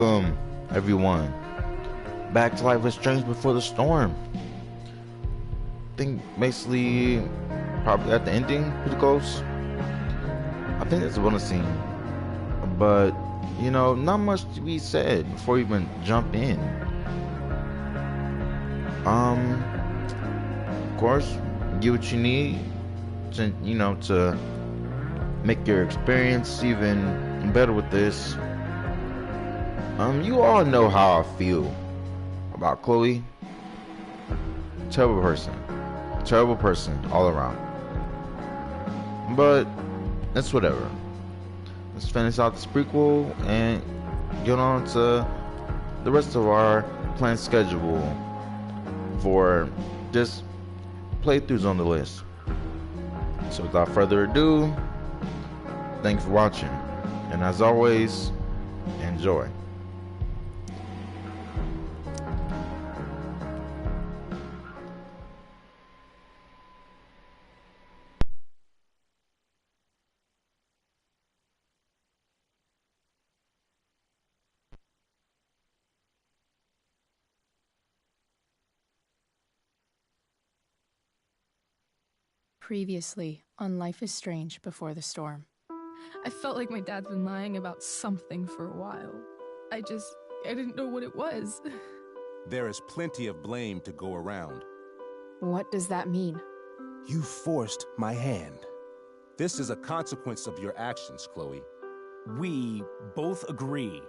Welcome, everyone, back to Life is Strange Before the Storm. I think basically, probably at the ending, pretty close. I think that's the bonus scene. But, not much to be said before we even jump in. Of course, get what you need to make your experience even better with this. You all know how I feel about Chloe. Terrible person all around. But that's whatever. Let's finish out this prequel and get on to the rest of our planned schedule for just playthroughs on the list. So without further ado, thanks for watching, and as always, enjoy. Previously on Life is Strange Before the Storm. I felt like my dad's been lying about something for a while. I didn't know what it was. There is plenty of blame to go around. What does that mean? You forced my hand. This is a consequence of your actions, Chloe. We both agree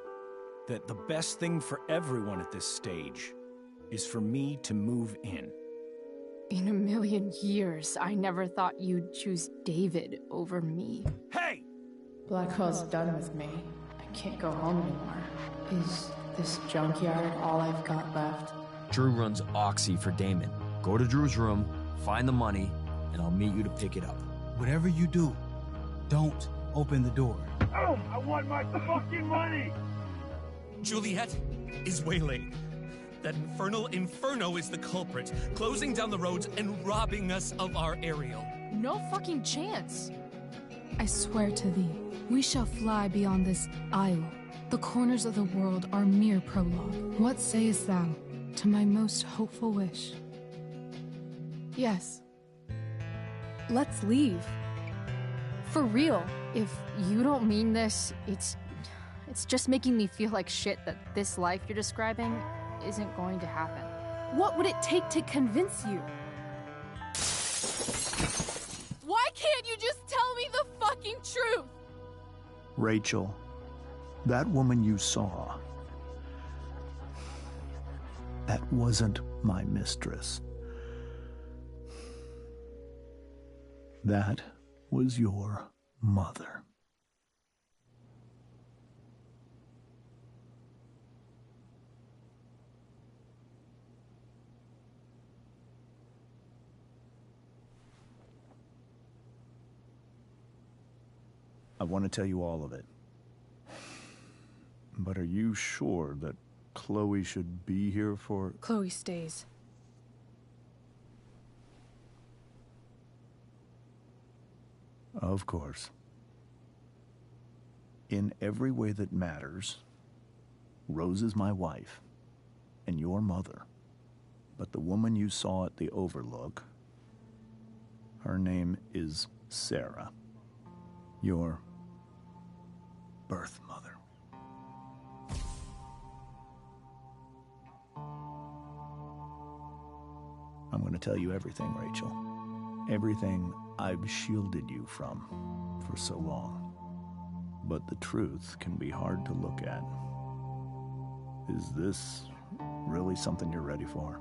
that the best thing for everyone at this stage is for me to move in. In a million years, I never thought you'd choose David over me. Hey! Blackwell's done with me. I can't go home anymore. Is this junkyard all I've got left? Drew runs Oxy for Damon. Go to Drew's room, find the money, and I'll meet you to pick it up. Whatever you do, don't open the door. Oh, I want my fucking money! Juliet is waylaid. That infernal Inferno is the culprit, closing down the roads and robbing us of our Ariel. No fucking chance. I swear to thee, we shall fly beyond this isle. The corners of the world are mere prologue. What sayest thou to my most hopeful wish? Yes. Let's leave. For real. If you don't mean this, it's just making me feel like shit that this life you're describing isn't going to happen. What would it take to convince you? Why can't you just tell me the fucking truth? Rachel, that woman you saw, that wasn't my mistress. That was your mother. I want to tell you all of it. But are you sure that Chloe should be here for... Chloe stays. Of course. In every way that matters, Rose is my wife and your mother. But the woman you saw at the Overlook, her name is Sarah. Your birth mother. I'm going to tell you everything, Rachel. Everything I've shielded you from for so long. But the truth can be hard to look at. Is this really something you're ready for?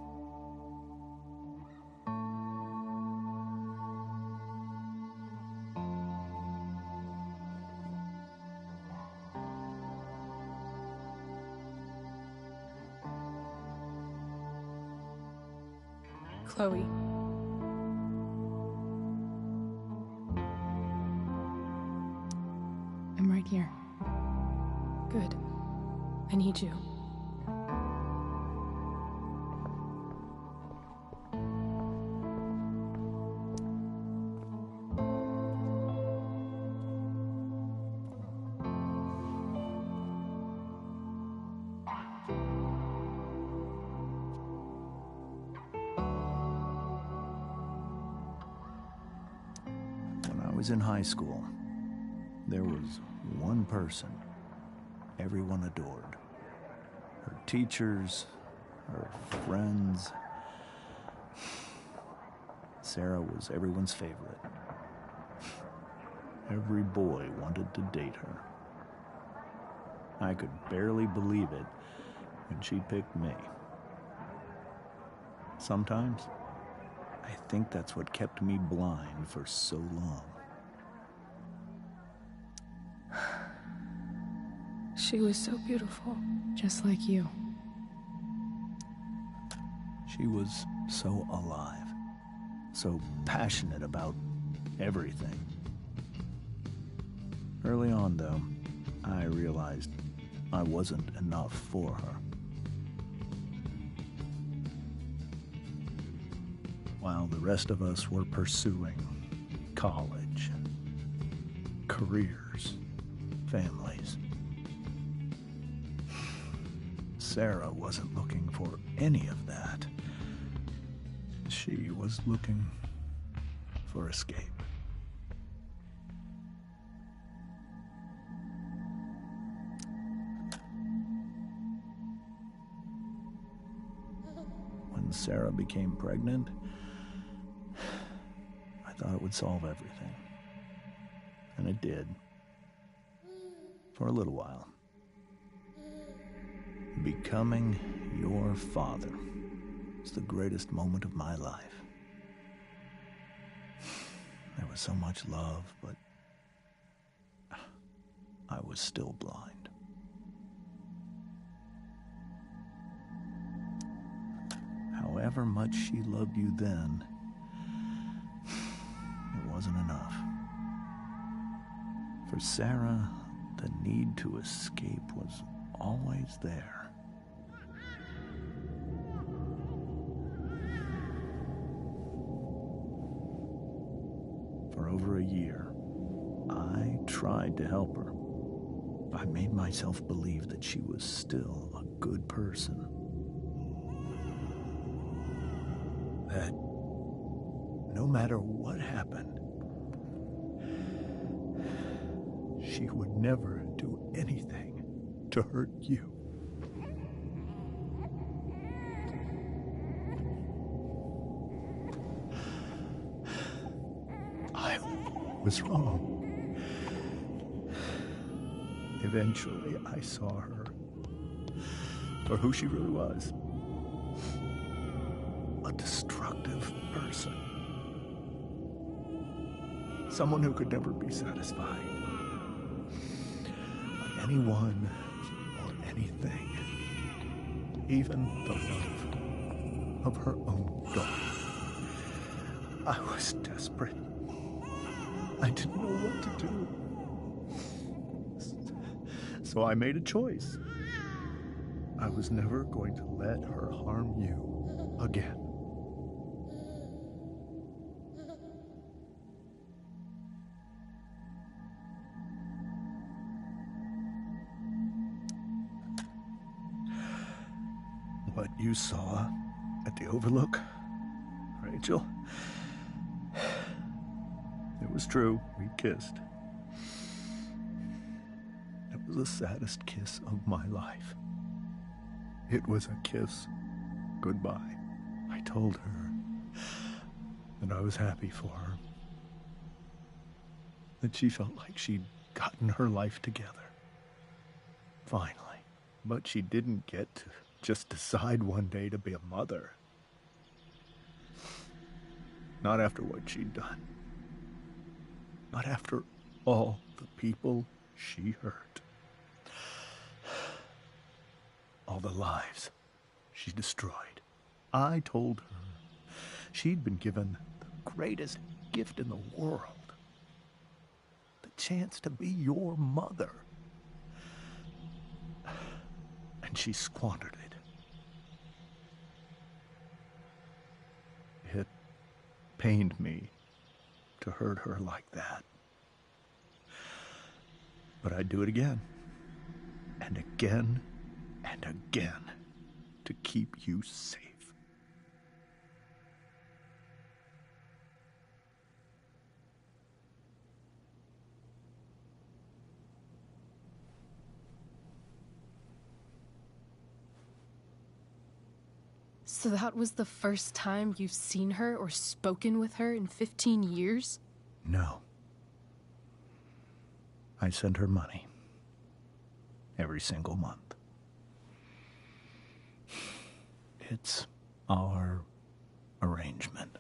Chloe. I'm right here. Good. I need you. was in high school, there was one person everyone adored. Her teachers, her friends. Sarah was everyone's favorite. Every boy wanted to date her. I could barely believe it when she picked me. Sometimes, I think that's what kept me blind for so long. She was so beautiful, just like you. She was so alive, so passionate about everything. Early on, though, I realized I wasn't enough for her. While the rest of us were pursuing college, careers, families, Sarah wasn't looking for any of that. She was looking for escape. When Sarah became pregnant, I thought it would solve everything. And it did. For a little while. Becoming your father was the greatest moment of my life. There was so much love, but I was still blind. However much she loved you then, it wasn't enough. For Sarah, the need to escape was always there. For over a year, I tried to help her. I made myself believe that she was still a good person. That no matter what happened, she would never do anything to hurt you. I was wrong. Eventually, I saw her for who she really was. A destructive person. Someone who could never be satisfied by anyone or anything. Even the love of her own daughter. I was desperate. I didn't know what to do. So I made a choice. I was never going to let her harm you again. What you saw at the Overlook, Rachel, it was true. We kissed. It was the saddest kiss of my life. It was a kiss goodbye. I told her that I was happy for her. That she felt like she'd gotten her life together. Finally. But she didn't get to just decide one day to be a mother. Not after what she'd done. Not after all the people she hurt. All the lives she destroyed. I told her she'd been given the greatest gift in the world. The chance to be your mother. And she squandered it. It pained me to hurt her like that. But I'd do it again. And again. And again. To keep you safe. So that was the first time you've seen her or spoken with her in 15 years? No. I send her money. Every single month. It's our arrangement.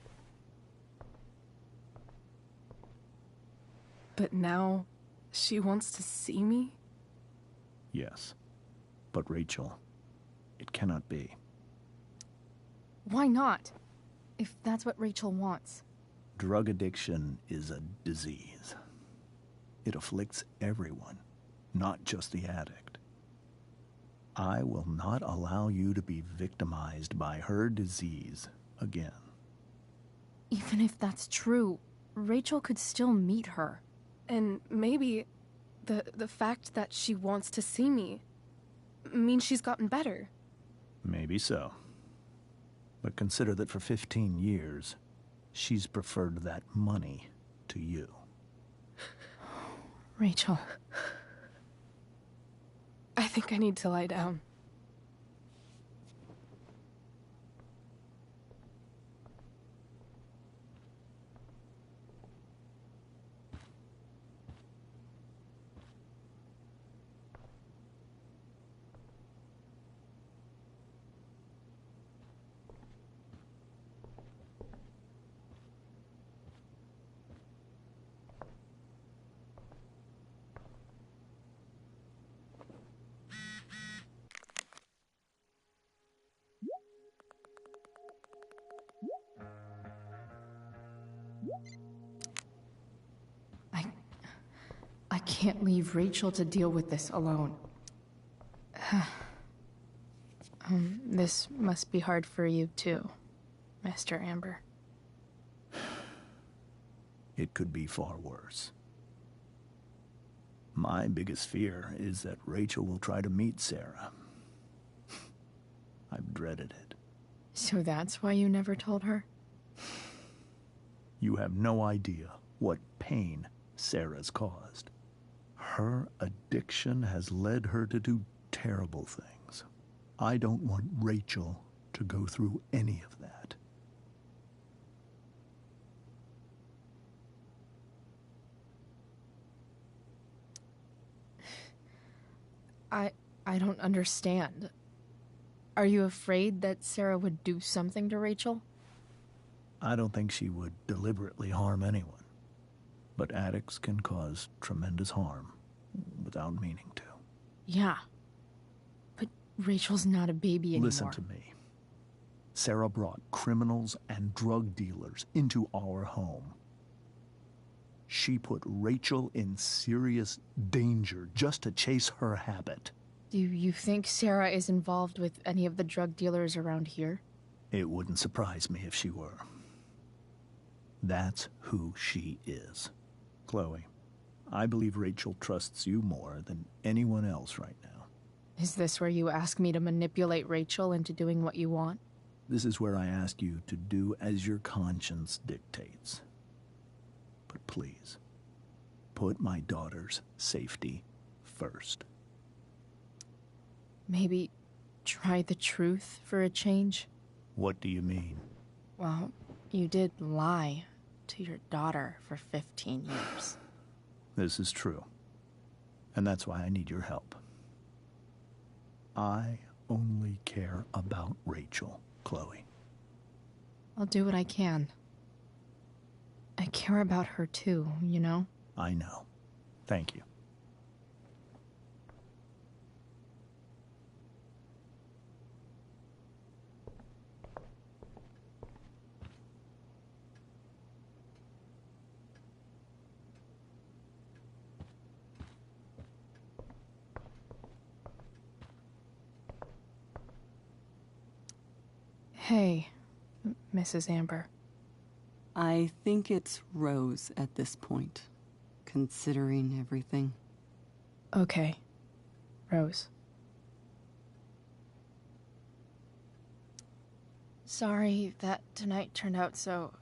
But now, she wants to see me? Yes. But Rachel, it cannot be. Why not? If that's what Rachel wants. Drug addiction is a disease. It afflicts everyone, not just the addict. I will not allow you to be victimized by her disease again. Even if that's true, Rachel could still meet her. And maybe the fact that she wants to see me means she's gotten better. Maybe so. But consider that for 15 years, she's preferred that money to you. Rachel. I think I need to lie down. I can't leave Rachel to deal with this alone. This must be hard for you too, Mr. Amber. It could be far worse. My biggest fear is that Rachel will try to meet Sarah. I've dreaded it. So that's why you never told her? You have no idea what pain Sarah's caused. Her addiction has led her to do terrible things. I don't want Rachel to go through any of that. I don't understand. Are you afraid that Sarah would do something to Rachel? I don't think she would deliberately harm anyone. But addicts can cause tremendous harm without meaning to. Yeah. But Rachel's not a baby anymore. Listen to me. Sarah brought criminals and drug dealers into our home. She put Rachel in serious danger just to chase her habit. Do you think Sarah is involved with any of the drug dealers around here? It wouldn't surprise me if she were. That's who she is. Chloe, I believe Rachel trusts you more than anyone else right now. Is this where you ask me to manipulate Rachel into doing what you want? This is where I ask you to do as your conscience dictates. But please, put my daughter's safety first. Maybe try the truth for a change? What do you mean? Well, you did lie to your daughter for 15 years. This is true. And that's why I need your help. I only care about Rachel, Chloe. I'll do what I can. I care about her too, you know? I know. Thank you. Hey, Mrs. Amber. I think it's Rose at this point, considering everything. Okay, Rose. Sorry that tonight turned out so...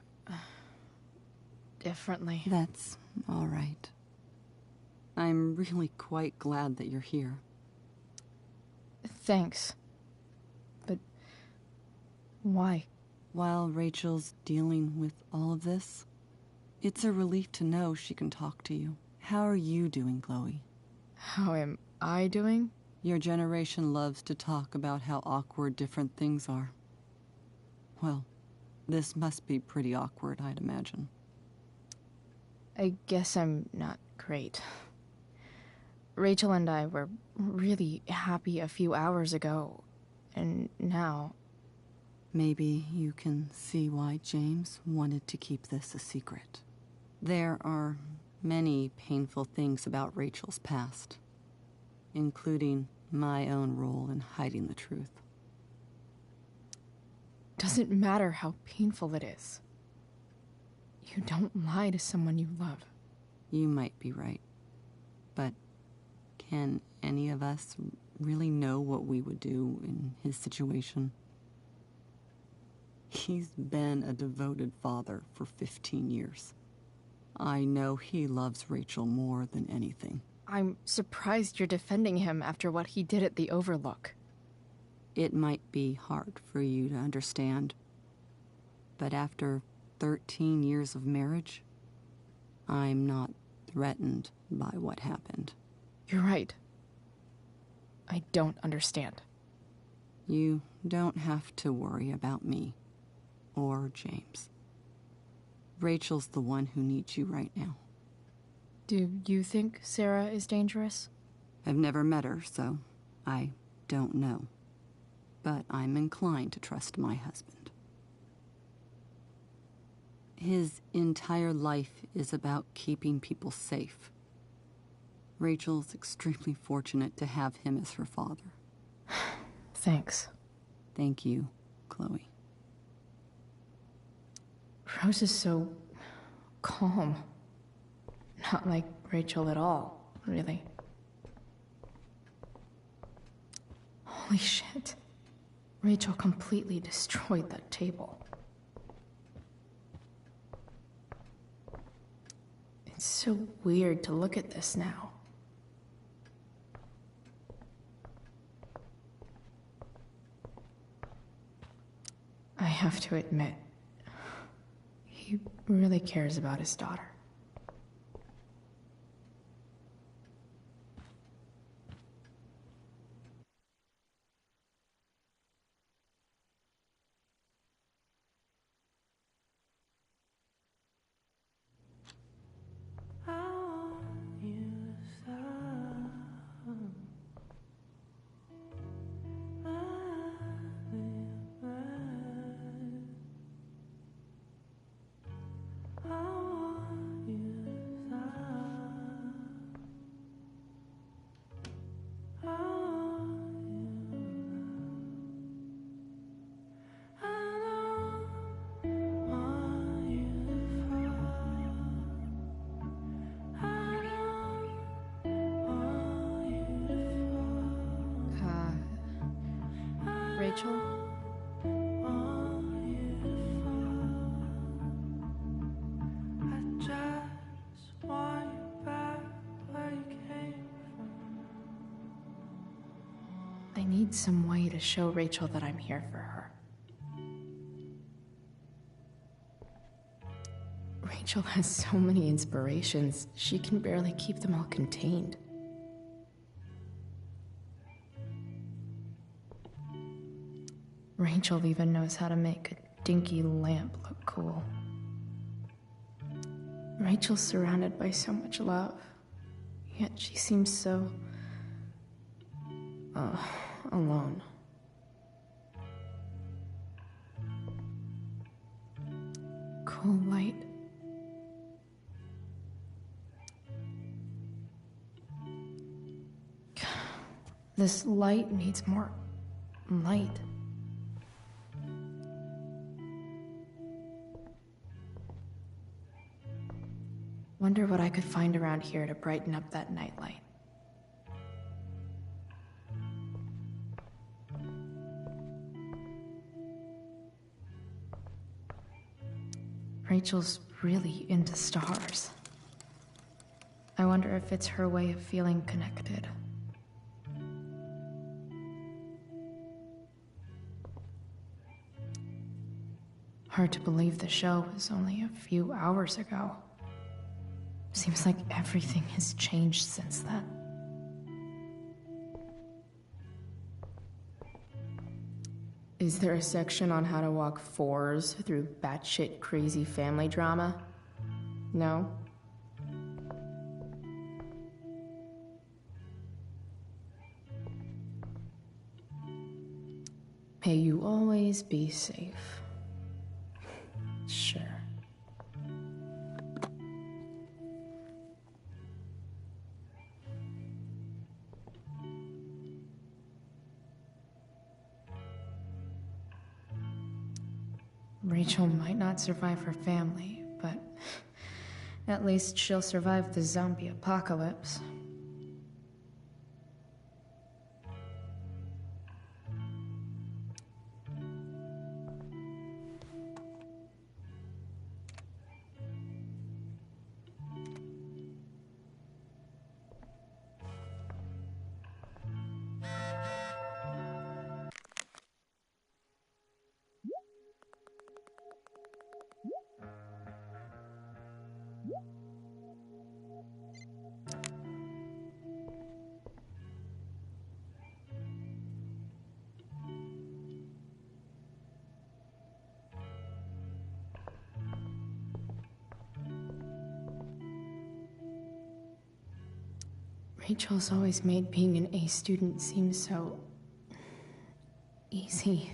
differently. That's all right. I'm really quite glad that you're here. Thanks. But Why? While Rachel's dealing with all of this, it's a relief to know she can talk to you. How are you doing, Chloe? How am I doing? Your generation loves to talk about how awkward different things are. Well, this must be pretty awkward, I'd imagine. I guess I'm not great. Rachel and I were really happy a few hours ago, and now... Maybe you can see why James wanted to keep this a secret. There are many painful things about Rachel's past, including my own role in hiding the truth. Doesn't matter how painful it is. You don't lie to someone you love. You might be right, but can any of us really know what we would do in his situation? He's been a devoted father for 15 years. I know he loves Rachel more than anything. I'm surprised you're defending him after what he did at the Overlook. It might be hard for you to understand, but after 13 years of marriage, I'm not threatened by what happened. You're right. I don't understand. You don't have to worry about me. Or James. Rachel's the one who needs you right now. Do you think Sarah is dangerous? I've never met her, so I don't know. But I'm inclined to trust my husband. His entire life is about keeping people safe. Rachel's extremely fortunate to have him as her father. Thanks. Thank you, Chloe. Rose is so calm. Not like Rachel at all, really. Holy shit. Rachel completely destroyed that table. It's so weird to look at this now. I have to admit, he really cares about his daughter. Rachel? I need some way to show Rachel that I'm here for her. Rachel has so many inspirations, she can barely keep them all contained. Rachel even knows how to make a dinky lamp look cool. Rachel's surrounded by so much love, yet she seems so... alone. Cool light. This light needs more light. Wonder what I could find around here to brighten up that nightlight. Rachel's really into stars. I wonder if it's her way of feeling connected. Hard to believe the show was only a few hours ago. Seems like everything has changed since then. Is there a section on how to walk fours through batshit crazy family drama? No? May you always be safe. Sure. Rachel might not survive her family, but at least she'll survive the zombie apocalypse. Rachel's always made being an A student seem so easy.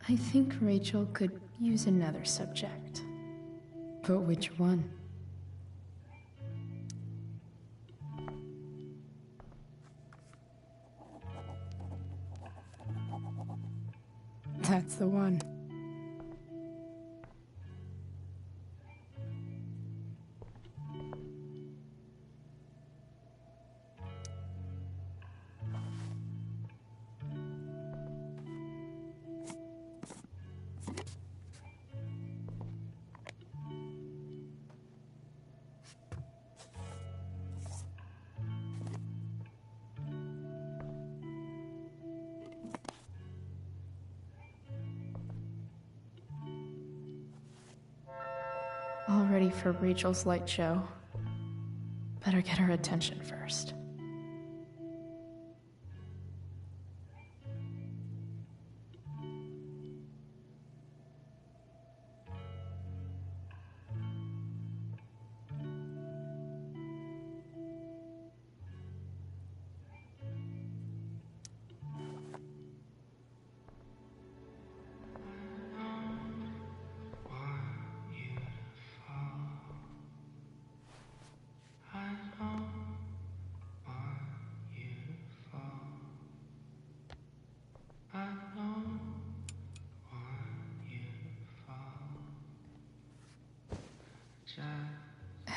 I think Rachel could use another subject. But which one? That's the one. All ready for Rachel's light show. Better get her attention first.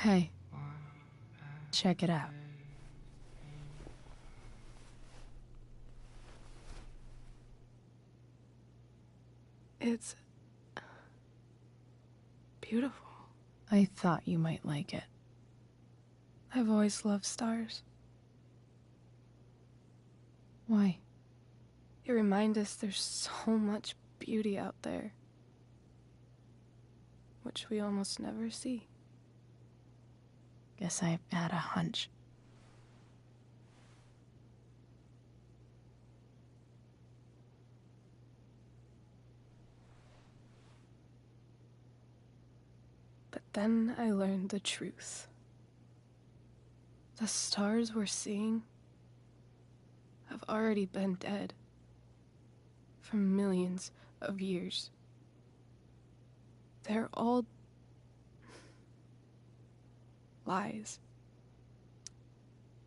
Hey, check it out. It's beautiful. I thought you might like it. I've always loved stars. Why? They remind us there's so much beauty out there, which we almost never see. Guess I had a hunch. But then I learned the truth. The stars we're seeing have already been dead for millions of years. They're all lies.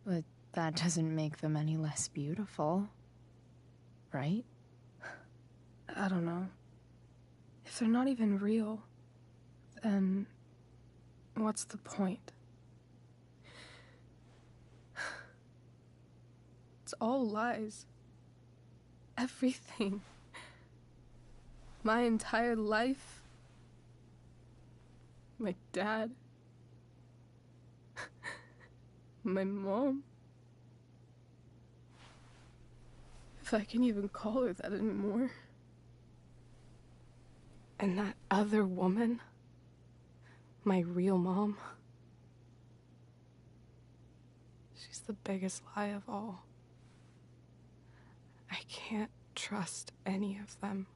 But that doesn't make them any less beautiful, right? I don't know. If they're not even real, then what's the point? It's all lies. Everything. My entire life. My dad. My mom. If I can even call her that anymore. And that other woman, my real mom, she's the biggest lie of all. I can't trust any of them.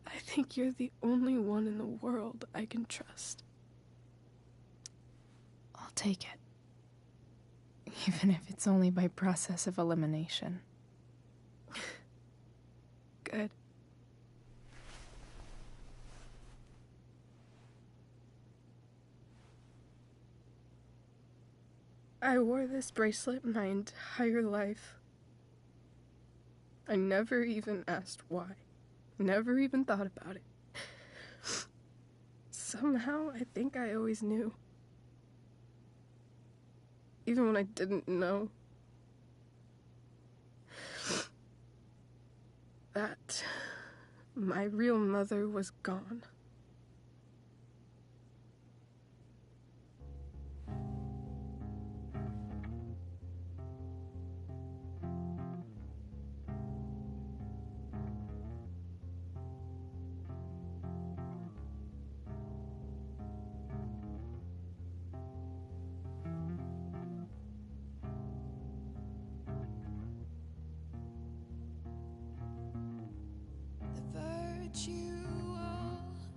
I think you're the only one in the world I can trust. I'll take it. Even if it's only by process of elimination. Good. I wore this bracelet my entire life. I never even asked why. Never even thought about it. Somehow, I think I always knew. Even when I didn't know. That my real mother was gone.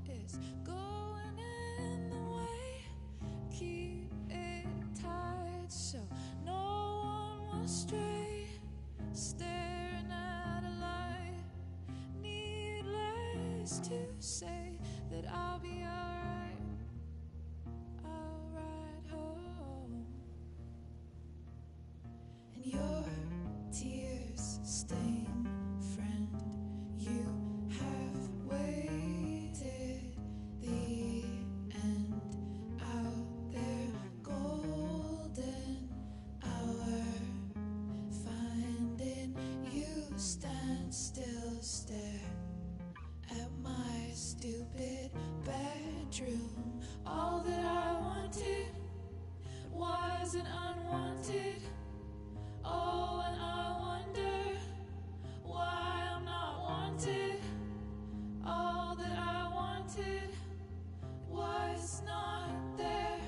Is going in the way. Keep it tight so no one will stray. Staring at a light. Needless to say that I'll be alright. I'll ride home. And your tears stain, friend. You have waited the end out there, golden hour. Finding you stand still, stare at my stupid bedroom. All that I wanted wasn't unwanted. Oh, and I wonder why I'm not wanted. All that I wanted was not there,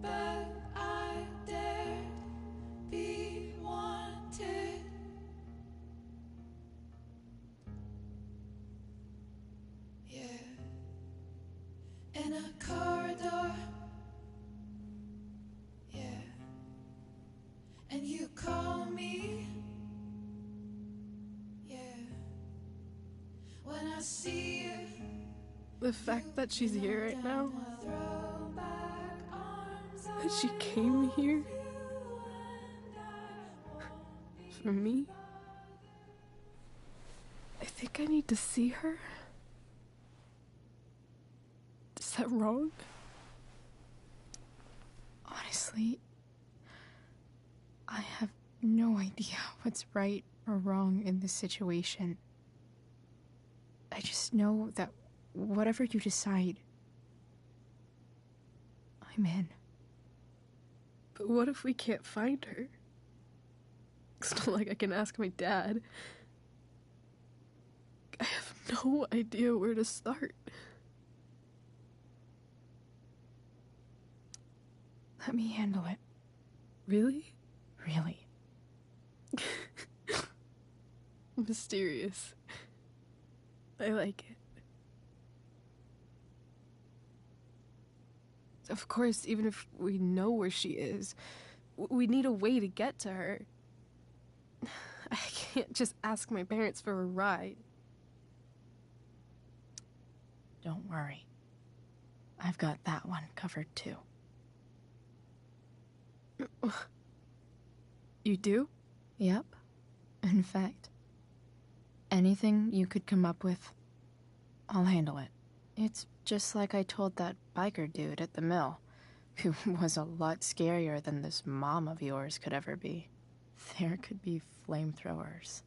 but I dared be wanted. Yeah, in a corridor. Yeah, and you call me. Yeah, when I see you. The fact that she's here right now, that she came here for me, I think I need to see her. Is that wrong? Honestly, I have no idea what's right or wrong in this situation. I just know that whatever you decide, I'm in. But what if we can't find her? It's not like I can ask my dad. I have no idea where to start. Let me handle it. Really? Really. Mysterious. I like it. Of course, even if we know where she is, we need a way to get to her. I can't just ask my parents for a ride. Don't worry. I've got that one covered too. You do? Yep. In fact, anything you could come up with, I'll handle it. It's just like I told that biker dude at the mill, who was a lot scarier than this mom of yours could ever be. There could be flamethrowers,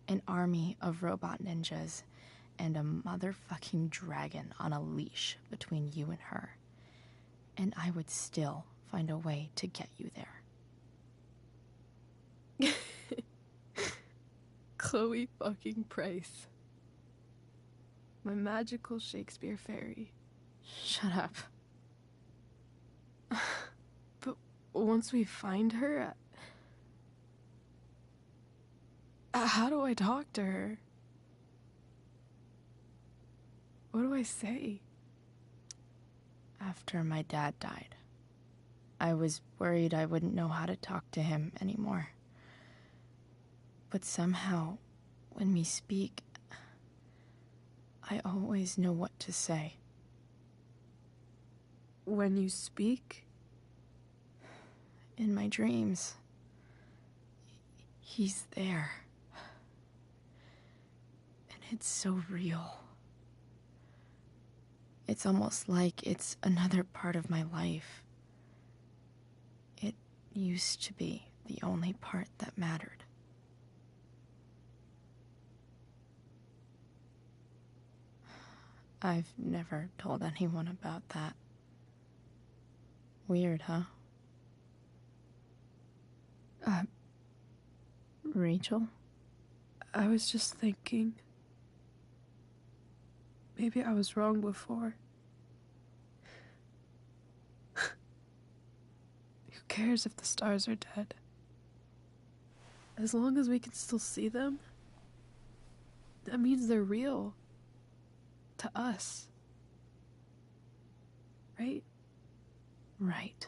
an army of robot ninjas, and a motherfucking dragon on a leash between you and her. And I would still find a way to get you there. Chloe fucking Price. My magical Shakespeare fairy. Shut up. But once we find her, how do I talk to her? What do I say? After my dad died, I was worried I wouldn't know how to talk to him anymore. But somehow, when we speak, I always know what to say. When you speak? In my dreams. He's there. And it's so real. It's almost like it's another part of my life. It used to be the only part that mattered. I've never told anyone about that. Weird, huh? Rachel? I was just thinking. Maybe I was wrong before. Who cares if the stars are dead? As long as we can still see them, that means they're real. To us. Right? Right.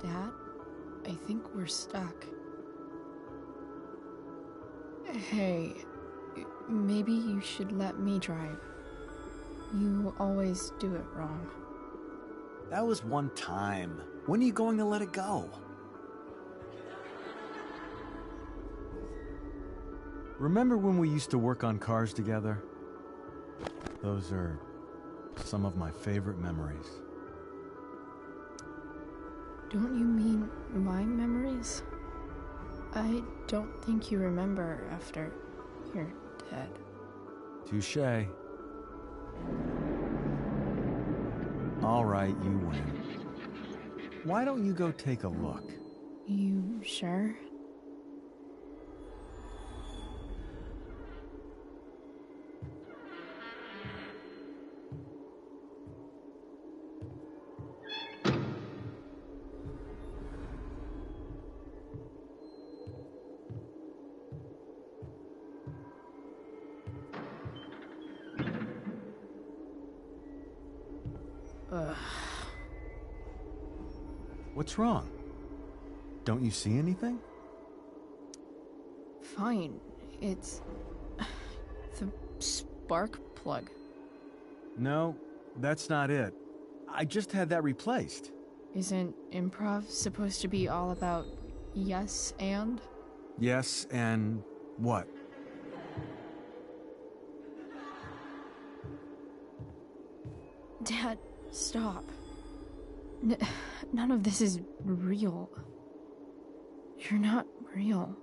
Dad, I think we're stuck. Hey, maybe you should let me drive. You always do it wrong. That was one time. When are you going to let it go? Remember when we used to work on cars together? Those are some of my favorite memories. Don't you mean my memories? I don't think you remember after you're dead. Touché. All right, you win. Why don't you go take a look? You sure? What's wrong? Don't you see anything? Fine. It's the spark plug. No, that's not it. I just had that replaced. Isn't improv supposed to be all about yes and? Yes, and what? Dad, stop. None of this is real. You're not real.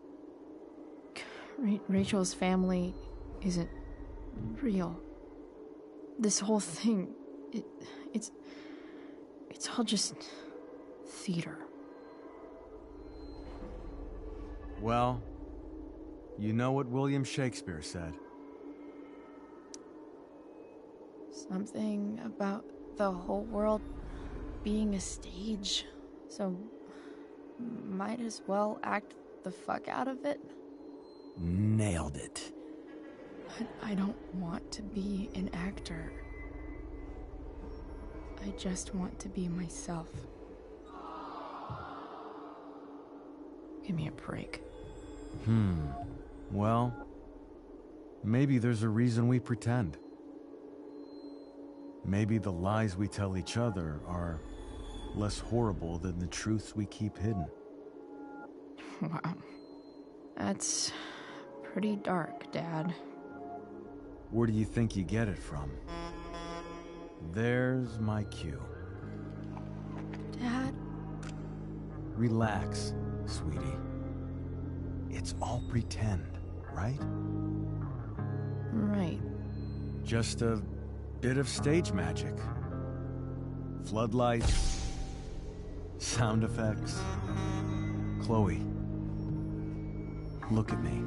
Rachel's family isn't real. This whole thing, it's all just theater. Well, you know what William Shakespeare said. Something about the whole world being a stage, so might as well act the fuck out of it. Nailed it. But I don't want to be an actor. I just want to be myself. Give me a break. Well, maybe there's a reason we pretend. Maybe the lies we tell each other are less horrible than the truths we keep hidden. Wow. That's pretty dark, Dad. Where do you think you get it from? There's my cue. Dad? Relax, sweetie. It's all pretend, right? Right. Just a bit of stage magic. Floodlights, sound effects. Chloe, look at me.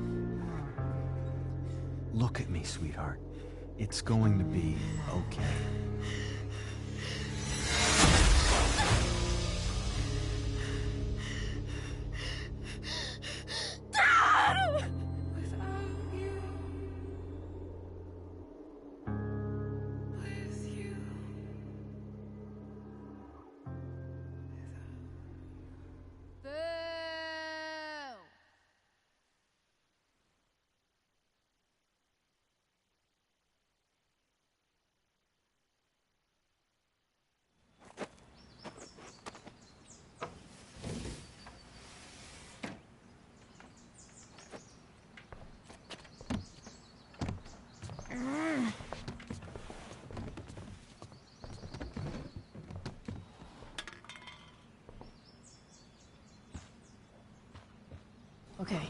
Look at me, sweetheart. It's going to be okay. Okay.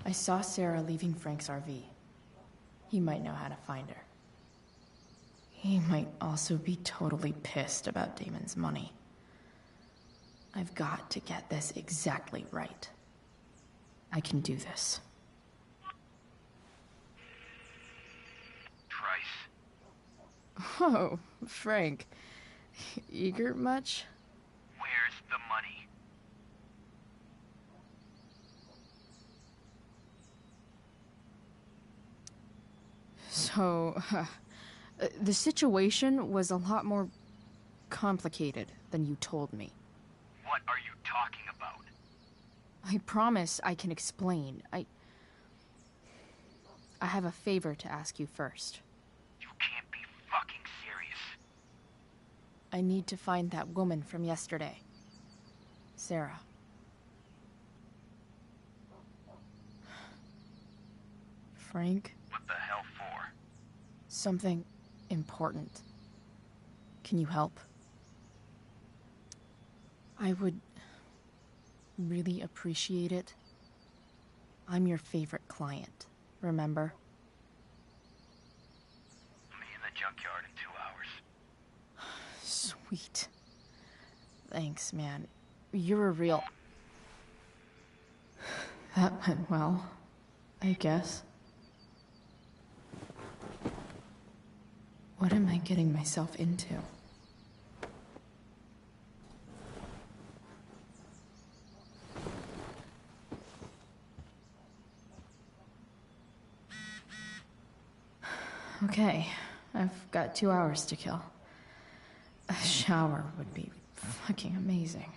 I saw Sarah leaving Frank's RV. He might know how to find her. He might also be totally pissed about Damon's money. I've got to get this exactly right. I can do this. Trice. Oh, Frank. Eager much? Where's the money? So, the situation was a lot more complicated than you told me. What are you talking about? I promise I can explain. I have a favor to ask you first. You can't be fucking serious. I need to find that woman from yesterday. Sarah. Frank? What the hell for? Something important. Can you help? I would really appreciate it. I'm your favorite client, remember? I'll be in the junkyard in 2 hours. Sweet. Thanks, man. You're a real... That went well, I guess. What am I getting myself into? Okay, I've got 2 hours to kill. A shower would be fucking amazing.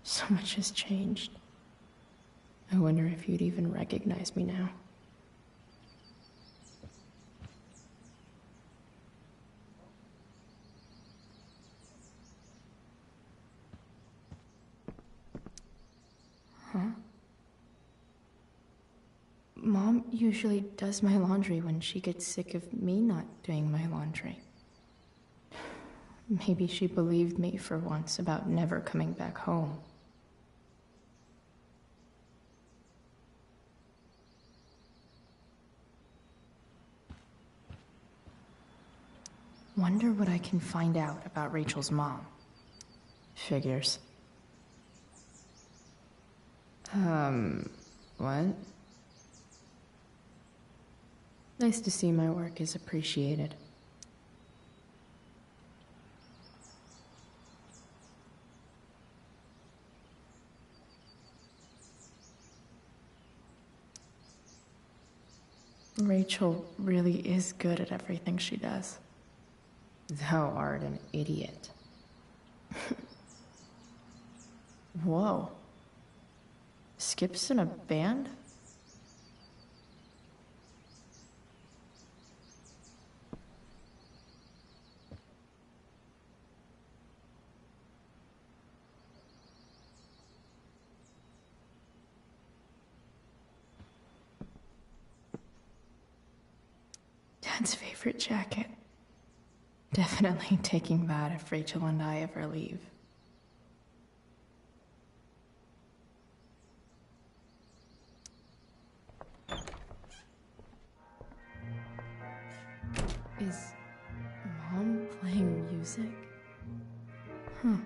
So much has changed. I wonder if you'd even recognize me now. Huh? Mom usually does my laundry when she gets sick of me not doing my laundry. Maybe she believed me for once about never coming back home. Wonder what I can find out about Rachel's mom. Figures. What? Nice to see my work is appreciated. Rachel really is good at everything she does. Thou art an idiot. Whoa. Skip's in a band? Dad's favorite jacket. Definitely taking that if Rachel and I ever leave. Is Mom playing music? Huh.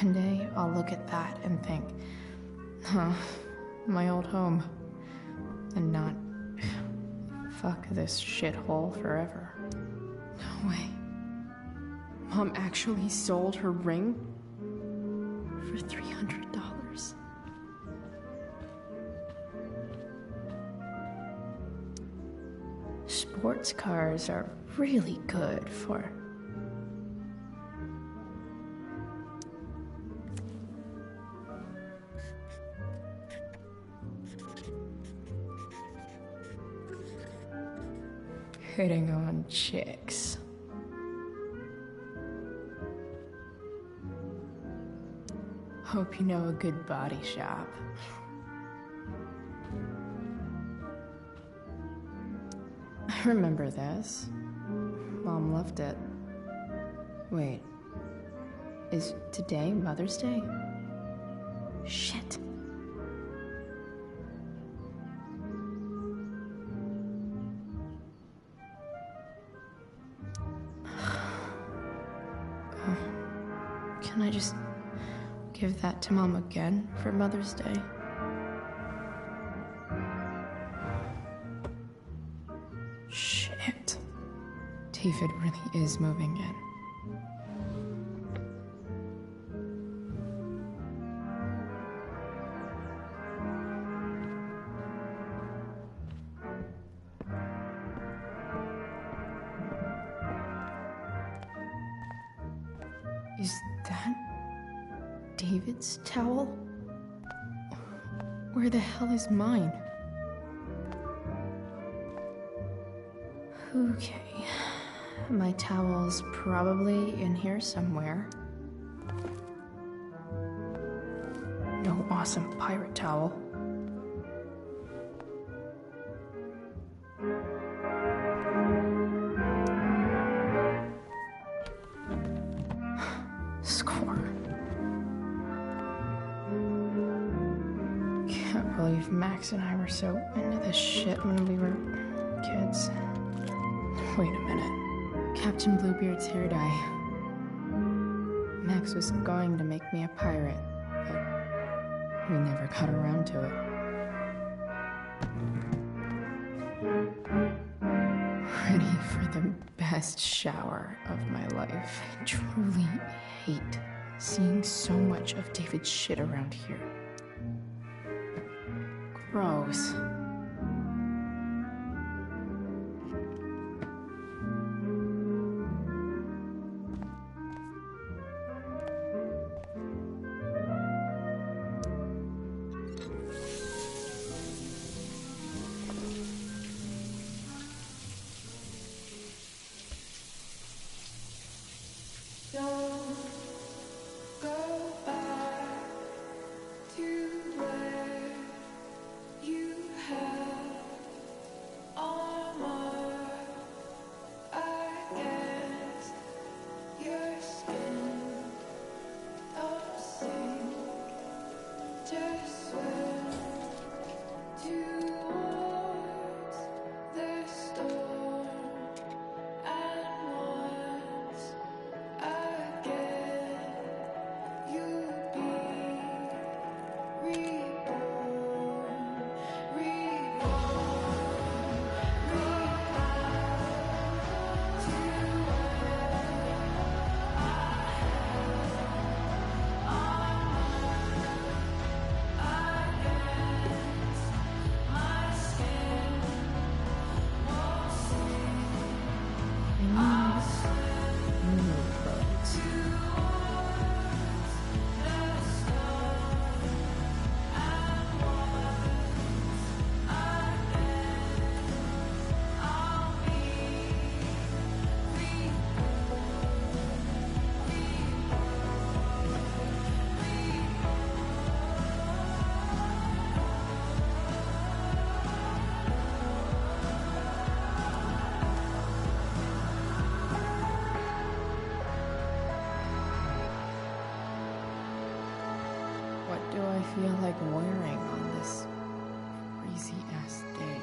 One day, I'll look at that and think, huh, my old home. And not, fuck this shithole forever. No way. Mom actually sold her ring for $300. Sports cars are really good for... hitting on chicks. Hope you know a good body shop. I remember this. Mom loved it. Wait. Is today Mother's Day? Shit. Can I just give that to Mom again for Mother's Day? Shit. David really is moving in. Is that David's towel? Where the hell is mine? Okay. My towel's probably in here somewhere. No awesome pirate towel. Score. Can't believe Max and I were so into this shit when we were kids. Wait a minute. Captain Bluebeard's hair dye. Max was going to make me a pirate, but we never got around to it. Ready for the best shower of my life. I truly hate seeing so much of David's shit around here. Gross. What do I feel like wearing on this crazy-ass day?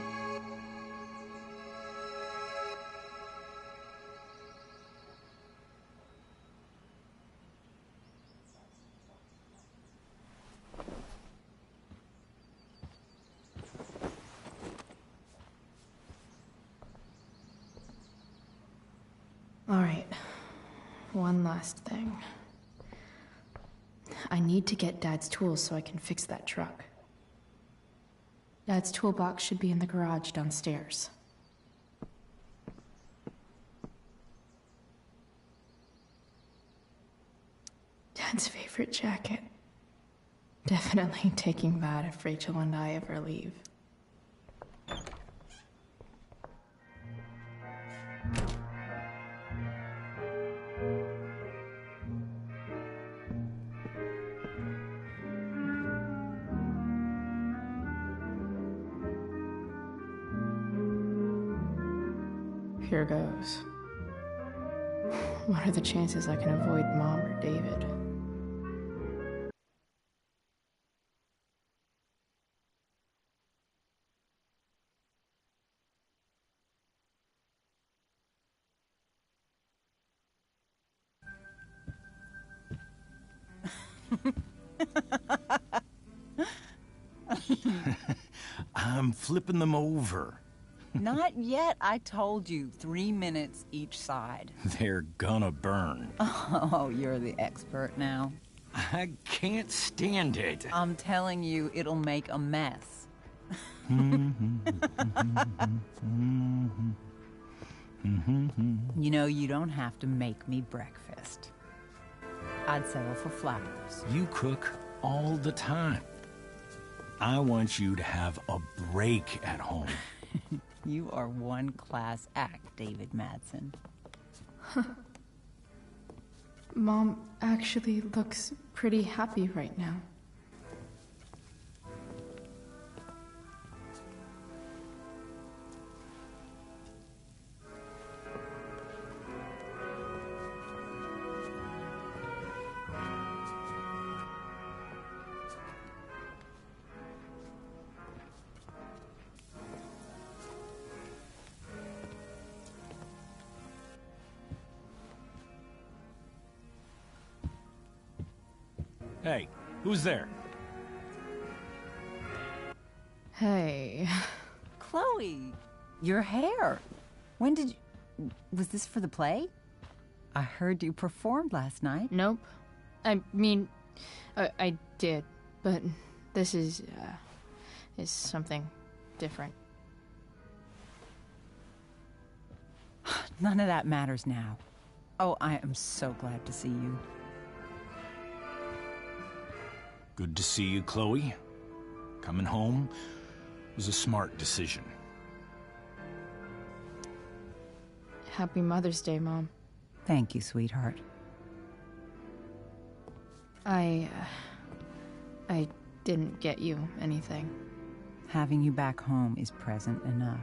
All right, one last thing. I need to get Dad's tools so I can fix that truck. Dad's toolbox should be in the garage downstairs. Dad's favorite jacket. Definitely taking that if Rachel and I ever leave. Here goes. What are the chances I can avoid Mom or David? I'm flipping them over. Not yet. I told you, 3 minutes each side. They're gonna burn. Oh, you're the expert now. I can't stand it. I'm telling you, it'll make a mess. You know, you don't have to make me breakfast. I'd settle for flowers. You cook all the time. I want you to have a break at home. You are one class act, David Madsen. Mom actually looks pretty happy right now. Hey, who's there? Hey. Chloe, your hair. When did you... Was this for the play? I heard you performed last night. Nope. I mean, I did, but this is something different. None of that matters now. Oh, I am so glad to see you. Good to see you, Chloe. Coming home was a smart decision. Happy Mother's Day, Mom. Thank you, sweetheart. I didn't get you anything. Having you back home is present enough.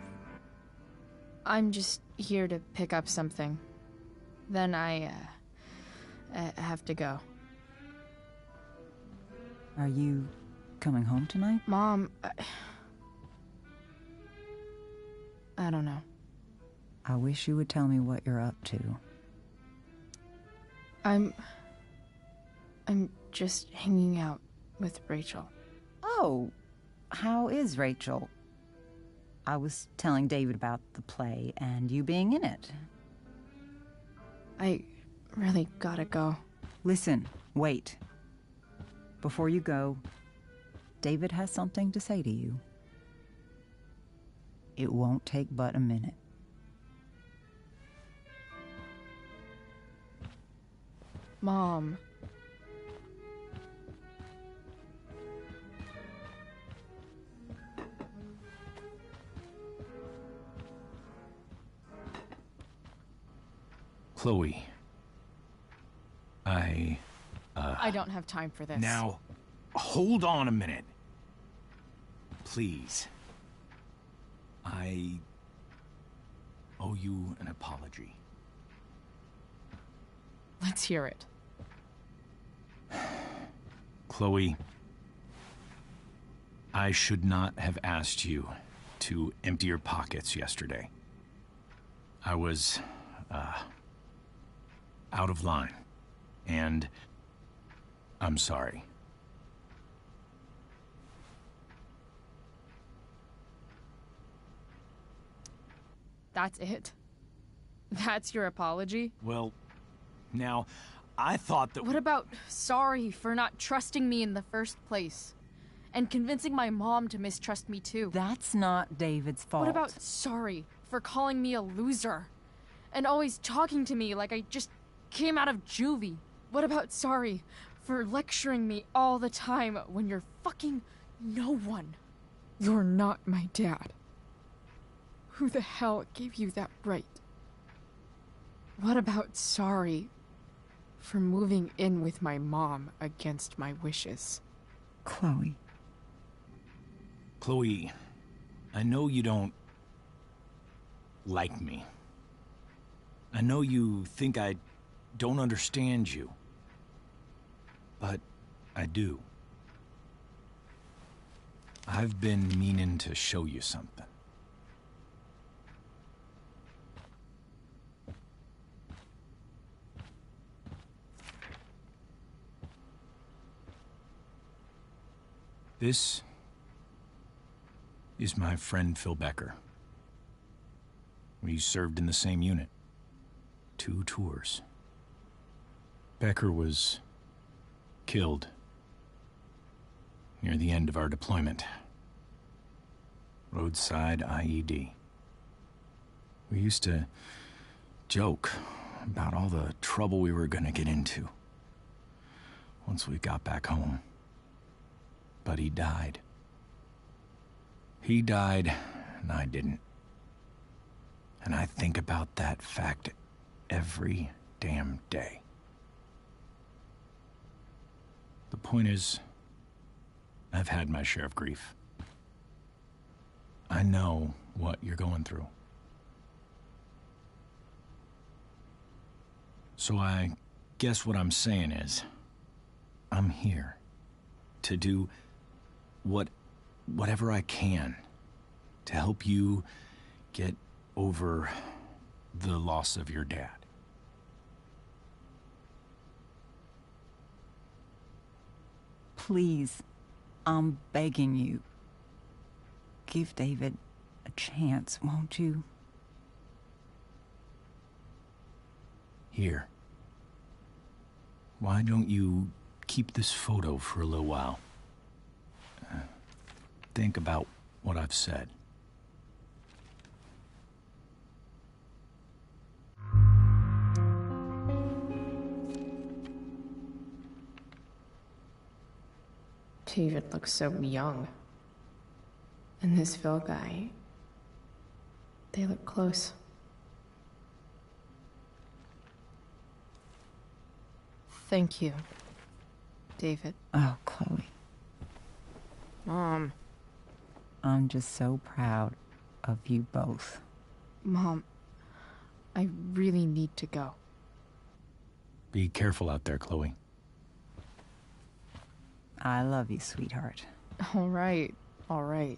I'm just here to pick up something. Then I have to go. Are you coming home tonight? Mom, I don't know. I wish you would tell me what you're up to. I'm just hanging out with Rachel. Oh, how is Rachel? I was telling David about the play and you being in it. I really gotta go. Listen, wait. Before you go, David has something to say to you. It won't take but a minute. Mom. Chloe. I don't have time for this. Now, hold on a minute. Please. I owe you an apology. Let's hear it. Chloe, I should not have asked you to empty your pockets yesterday. I was, out of line. And I'm sorry. That's it? That's your apology? Well, now, I thought that... What about sorry for not trusting me in the first place? And convincing my mom to mistrust me too? That's not David's fault. What about sorry for calling me a loser? And always talking to me like I just came out of juvie? What about sorry for lecturing me all the time when you're fucking no one? You're not my dad. Who the hell gave you that right? What about sorry for moving in with my mom against my wishes? Chloe. Chloe, I know you don't like me. I know you think I don't understand you. But I do. I've been meaning to show you something. This is my friend Phil Becker. We served in the same unit. 2 tours. Becker was killed near the end of our deployment. Roadside IED. We used to joke about all the trouble we were gonna get into once we got back home. But he died. He died, and I didn't. And I think about that fact every damn day. The point is, I've had my share of grief. I know what you're going through. So I guess what I'm saying is, I'm here to do whatever I can to help you get over the loss of your dad. Please, I'm begging you. Give David a chance, won't you? Here. Why don't you keep this photo for a little while? Think about what I've said. David looks so young. And this Phil guy, they look close. Thank you, David. Oh, Chloe. Mom. I'm just so proud of you both. Mom, I really need to go. Be careful out there, Chloe. I love you, sweetheart. All right, all right.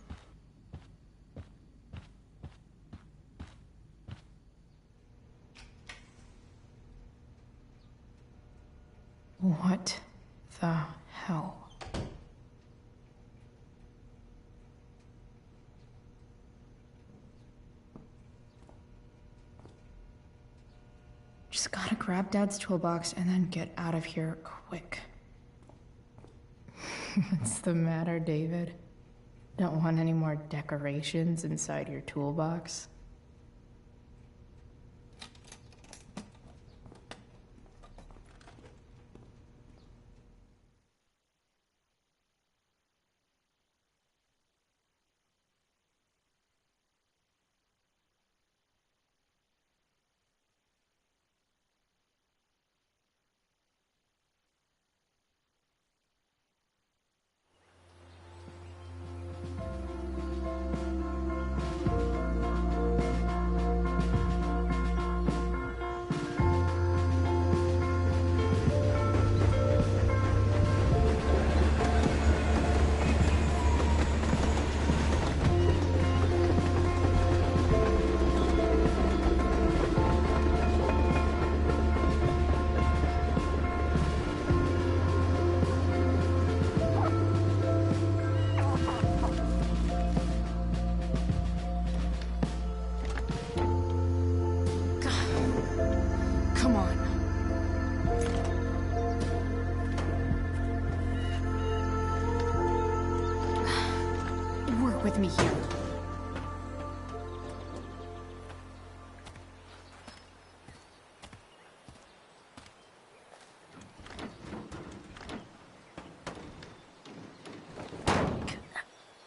What the hell? Just gotta grab Dad's toolbox and then get out of here quick. What's the matter, David? Don't want any more decorations inside your toolbox? with me here.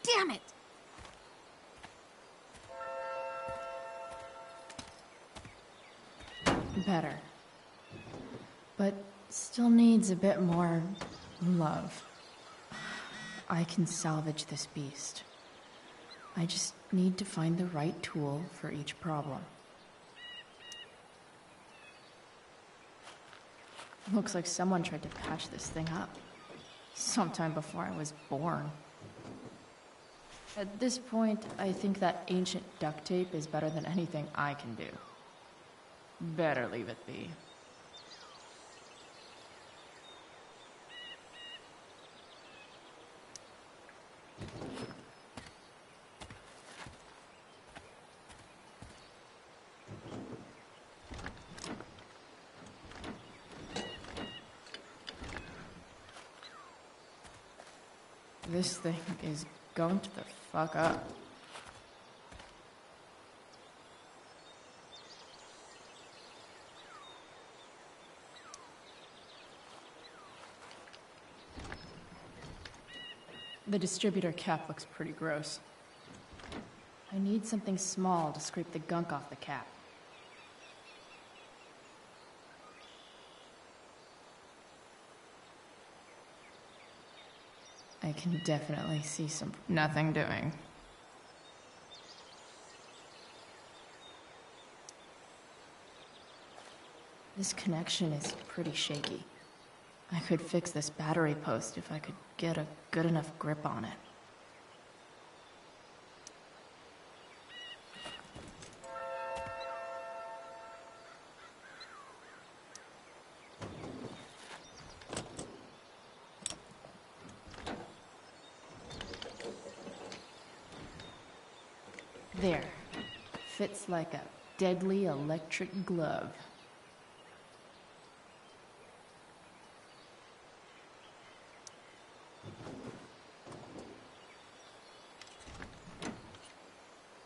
Damn it! Better. But still needs a bit more love. I can salvage this beast. I just need to find the right tool for each problem. Looks like someone tried to patch this thing up. Sometime before I was born. At this point, I think that ancient duct tape is better than anything I can do. Better leave it be. This thing is going to the fuck up. The distributor cap looks pretty gross. I need something small to scrape the gunk off the cap. I can definitely see some nothing doing. This connection is pretty shaky. I could fix this battery post if I could get a good enough grip on it. There. Fits like a deadly electric glove.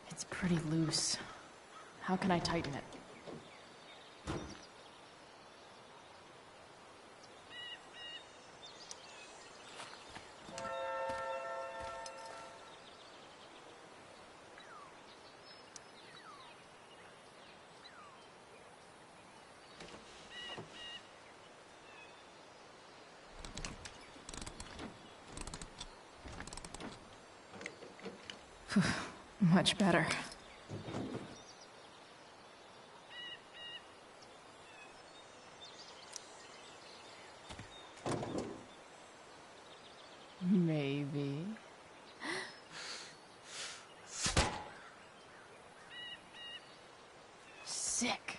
It's pretty loose. How can I tighten it? Much better. Maybe. Sick.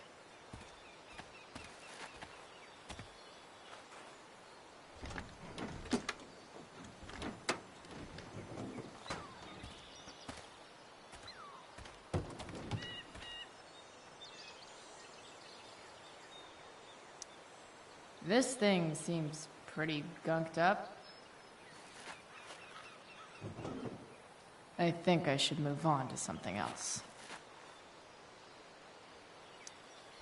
This thing seems pretty gunked up. I think I should move on to something else.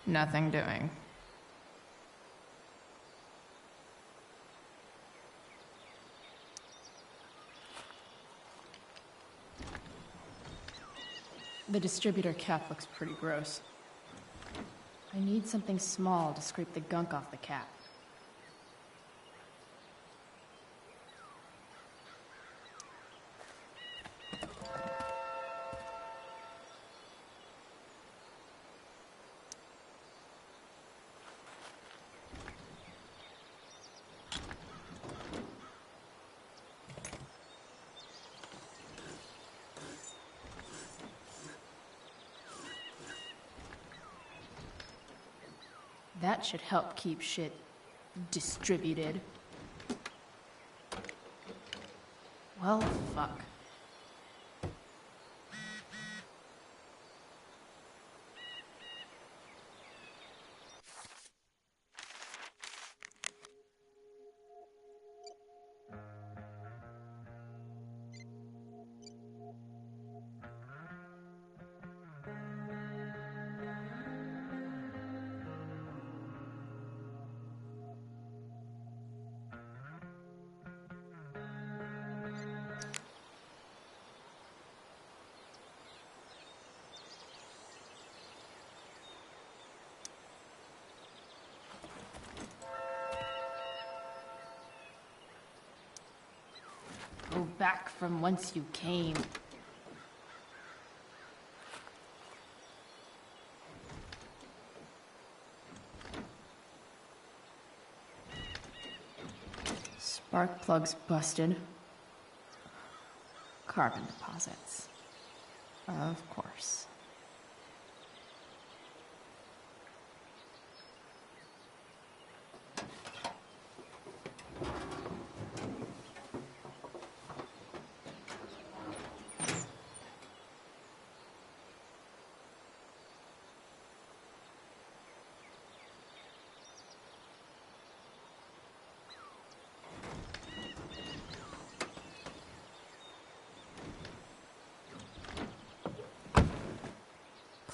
Nothing doing. The distributor cap looks pretty gross. I need something small to scrape the gunk off the cap. That should help keep shit distributed. Well, fuck. back from whence you came. Spark plugs busted. Carbon deposits. Of course.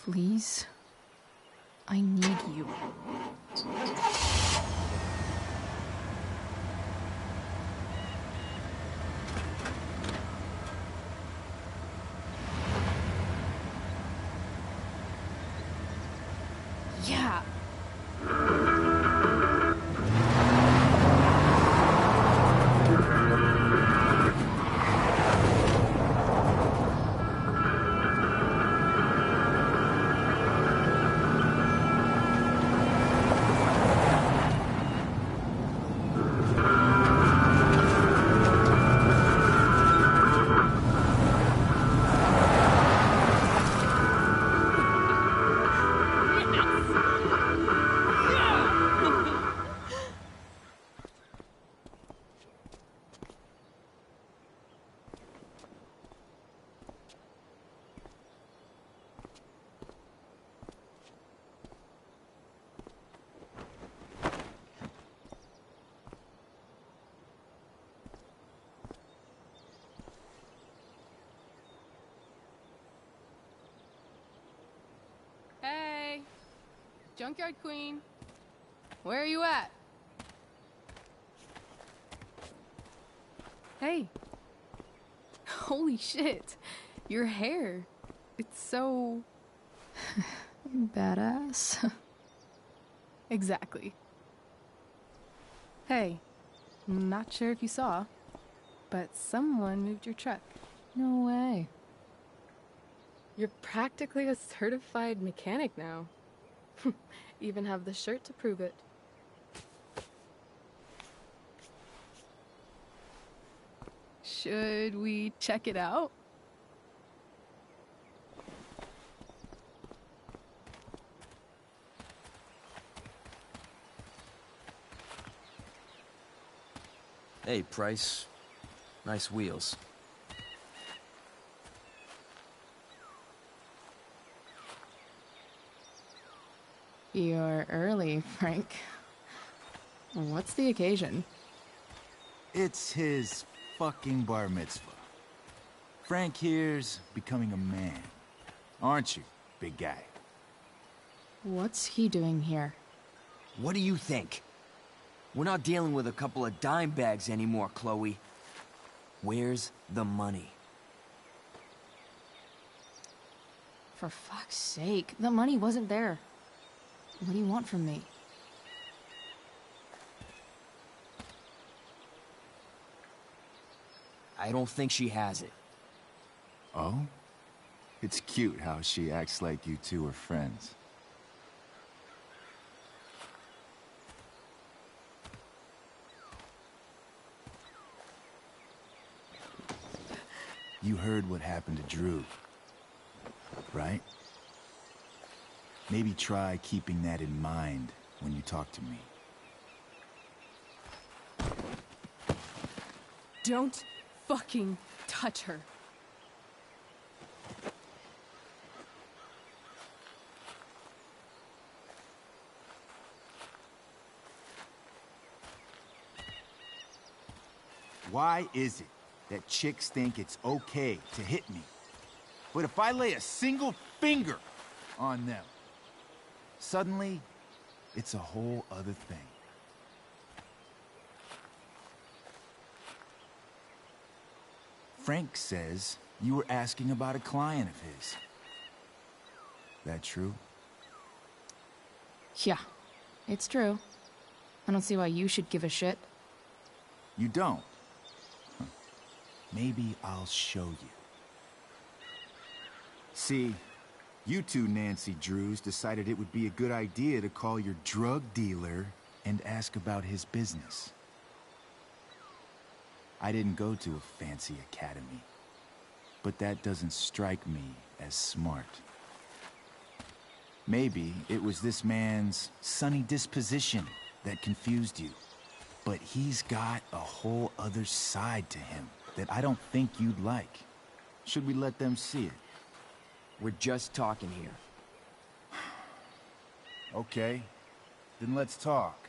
Please? I need you. Yeah. Hey, Junkyard Queen, where are you at? Hey, holy shit, your hair, it's so... badass. Exactly. Hey, not sure if you saw, but someone moved your truck. No way. You're practically a certified mechanic now. Even have the shirt to prove it. Should we check it out? Hey, Price. Nice wheels. You're early, Frank. What's the occasion? It's his fucking bar mitzvah. Frank here's becoming a man. Aren't you, big guy? What's he doing here? What do you think? We're not dealing with a couple of dime bags anymore, Chloe. Where's the money? For fuck's sake, the money wasn't there. What do you want from me? I don't think she has it. Oh? It's cute how she acts like you two are friends. You heard what happened to Drew, right? Maybe try keeping that in mind when you talk to me. Don't fucking touch her. Why is it that chicks think it's okay to hit me? But if I lay a single finger on them, suddenly, it's a whole other thing. Frank says you were asking about a client of his. That true? Yeah, it's true. I don't see why you should give a shit. You don't? Huh. maybe I'll show you. See, you two Nancy Drews decided it would be a good idea to call your drug dealer and ask about his business. I didn't go to a fancy academy, but that doesn't strike me as smart. Maybe it was this man's sunny disposition that confused you. But he's got a whole other side to him that I don't think you'd like. Should we let them see it? We're just talking here. Okay, then let's talk.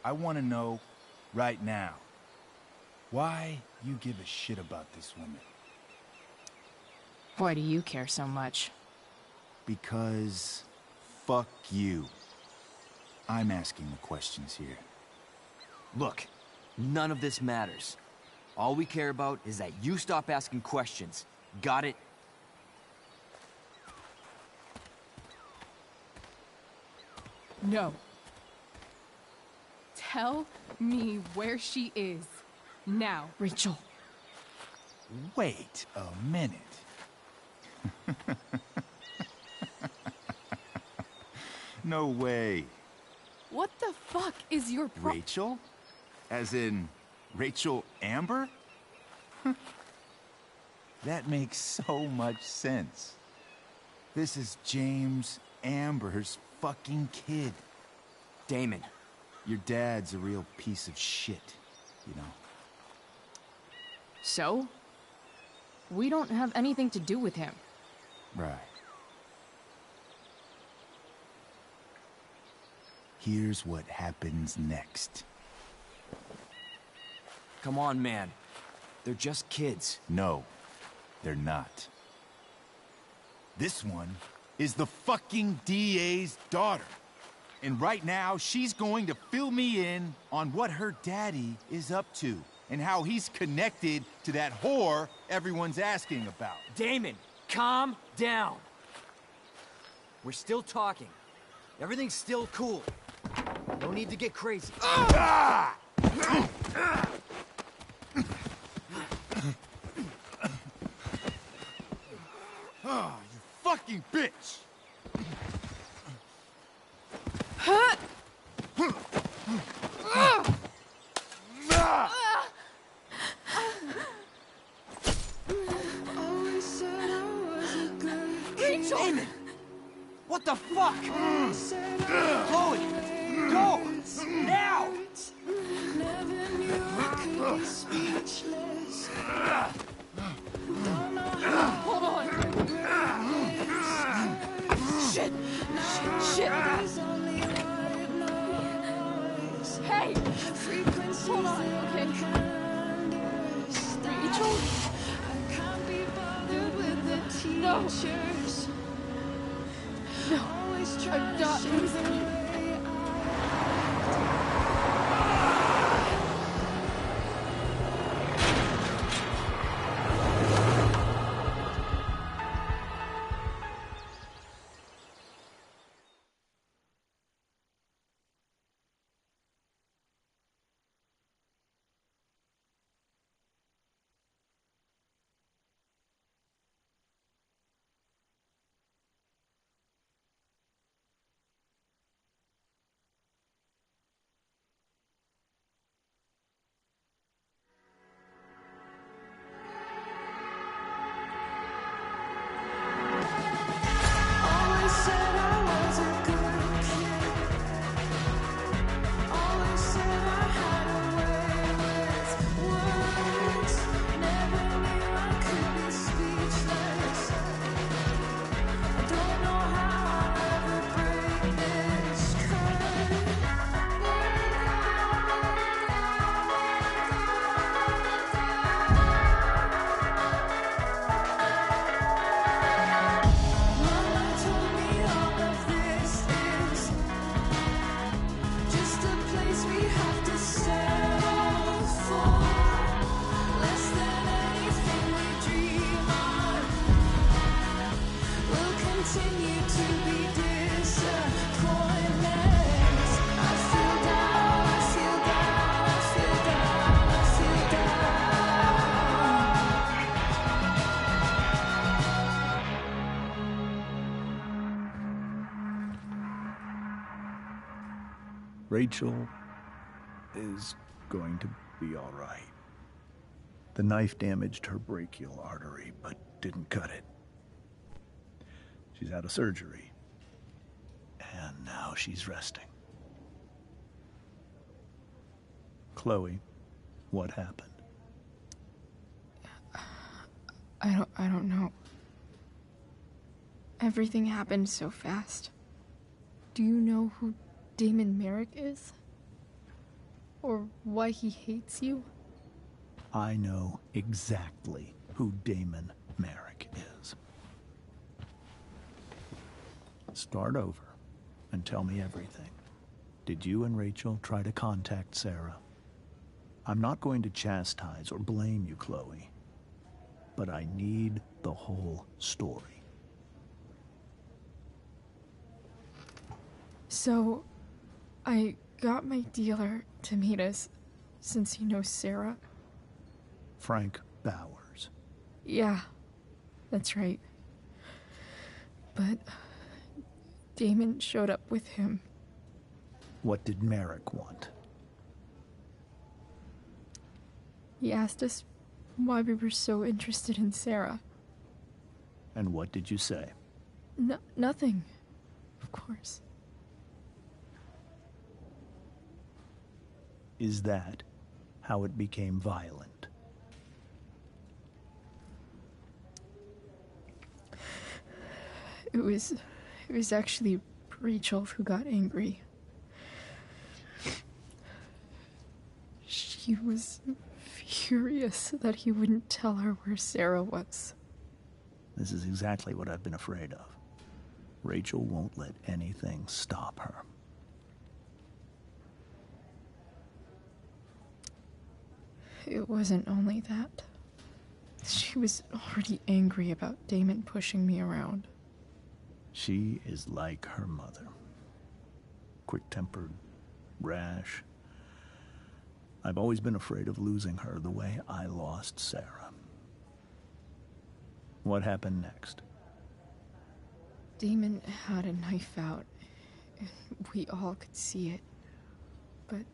I want to know, right now, why you give a shit about this woman. Why do you care so much? Because fuck you. I'm asking the questions here. Look, none of this matters. All we care about is that you stop asking questions. Got it? No. Tell me where she is. Now. Rachel. Wait a minute. No way. What the fuck is your Rachel? As in, Rachel Amber? That makes so much sense. This is James Amber's fucking kid. Damon. Your dad's a real piece of shit, you know. So? We don't have anything to do with him. Right. Here's what happens next. Come on, man. They're just kids. No, they're not. This one is the fucking DA's daughter. And right now, she's going to fill me in on what her daddy is up to and how he's connected to that whore everyone's asking about. Damon, calm down. We're still talking. Everything's still cool. No need to get crazy. Ah! Oh, you fucking bitch! Rachel! Damon! What the fuck? Chloe! Go! Now! Hold on. Shit! Shit! Hey! Hold on, okay? Rachel? No! No! I'm not losing you. Rachel is going to be all right. The knife damaged her brachial artery, but didn't cut it. She's had a surgery, and now she's resting. Chloe, what happened? I don't know. Everything happened so fast. Do you know who Damon Merrick is? Or why he hates you? I know exactly who Damon Merrick is. Start over and tell me everything. Did you and Rachel try to contact Sarah? I'm not going to chastise or blame you, Chloe, but I need the whole story. So, I got my dealer to meet us, since he knows Sarah. Frank Bowers. Yeah, that's right. But Damon showed up with him. What did Merrick want? He asked us why we were so interested in Sarah. And what did you say? Nothing, of course. Is that how it became violent? It was actually Rachel who got angry. She was furious that he wouldn't tell her where Sarah was. This is exactly what I've been afraid of. Rachel won't let anything stop her. It wasn't only that. She was already angry about Damon pushing me around. She is like her mother. Quick-tempered, rash. I've always been afraid of losing her the way I lost Sarah. What happened next? Damon had a knife out, and we all could see it. But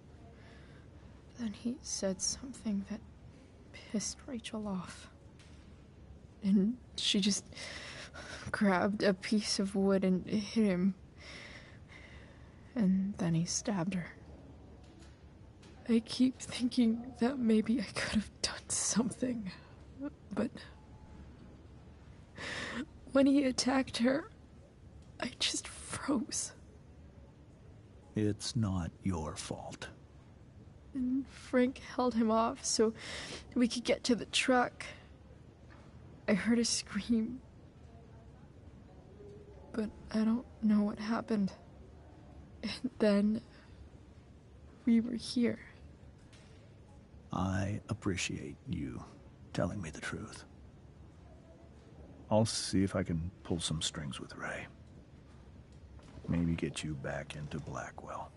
then he said something that pissed Rachel off. And she just grabbed a piece of wood and hit him. And then he stabbed her. I keep thinking that maybe I could have done something, but when he attacked her, I just froze. It's not your fault. And Frank held him off so we could get to the truck. I heard a scream, but I don't know what happened. And then we were here. I appreciate you telling me the truth. I'll see if I can pull some strings with Ray. Maybe get you back into Blackwell.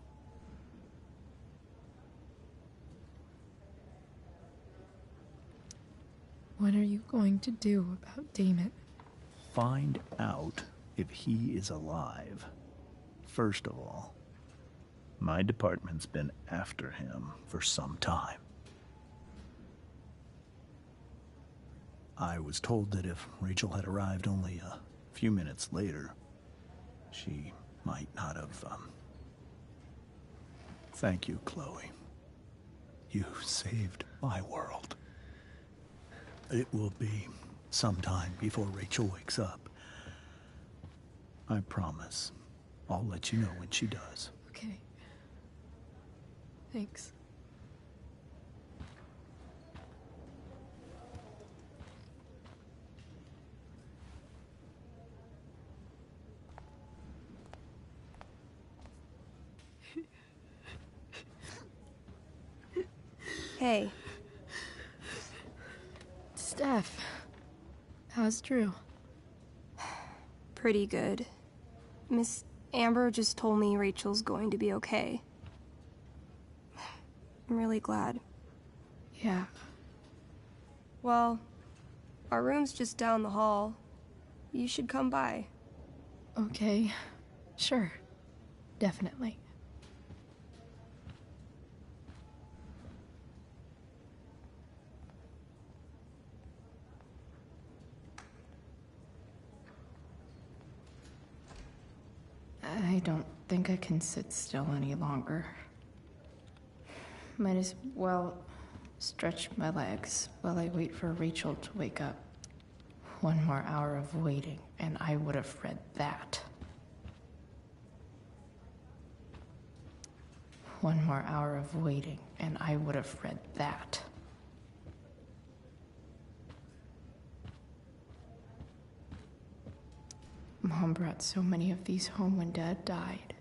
What are you going to do about Damon? Find out if he is alive. First of all, my department's been after him for some time. I was told that if Rachel had arrived only a few minutes later, she might not have, Thank you, Chloe. You saved my world. It will be some time before Rachel wakes up. I promise. I'll let you know when she does. Okay. Thanks. Hey. Steph, how's Drew? Pretty good. Miss Amber just told me Rachel's going to be okay. I'm really glad. Yeah. Well, our room's just down the hall. You should come by. Okay. Sure. Definitely. I don't think I can sit still any longer. Might as well stretch my legs while I wait for Rachel to wake up. One more hour of waiting, and I would have read that. One more hour of waiting, and I would have read that. Mom brought so many of these home when Dad died,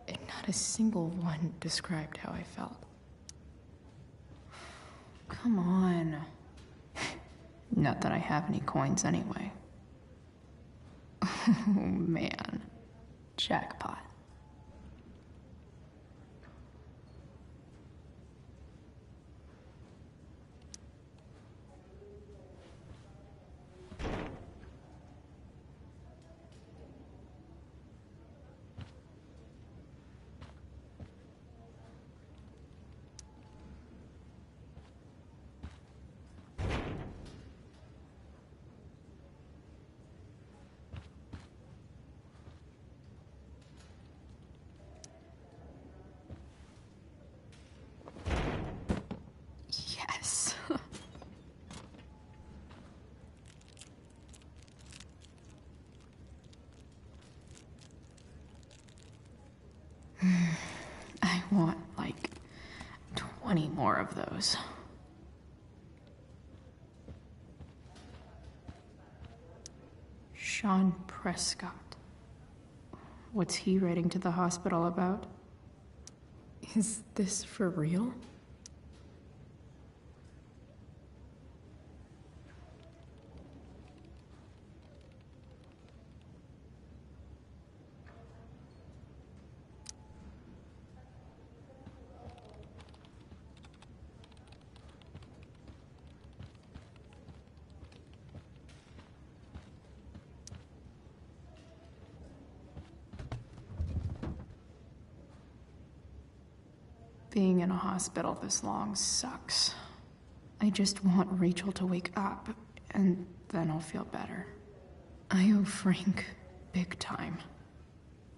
and not a single one described how I felt. Come on. Not that I have any coins anyway. Oh man. Jackpot. Yes. I want like 20 more of those. Sean Prescott. What's he writing to the hospital about? Is this for real? Being in a hospital this long sucks. I just want Rachel to wake up, and then I'll feel better. I owe Frank big time.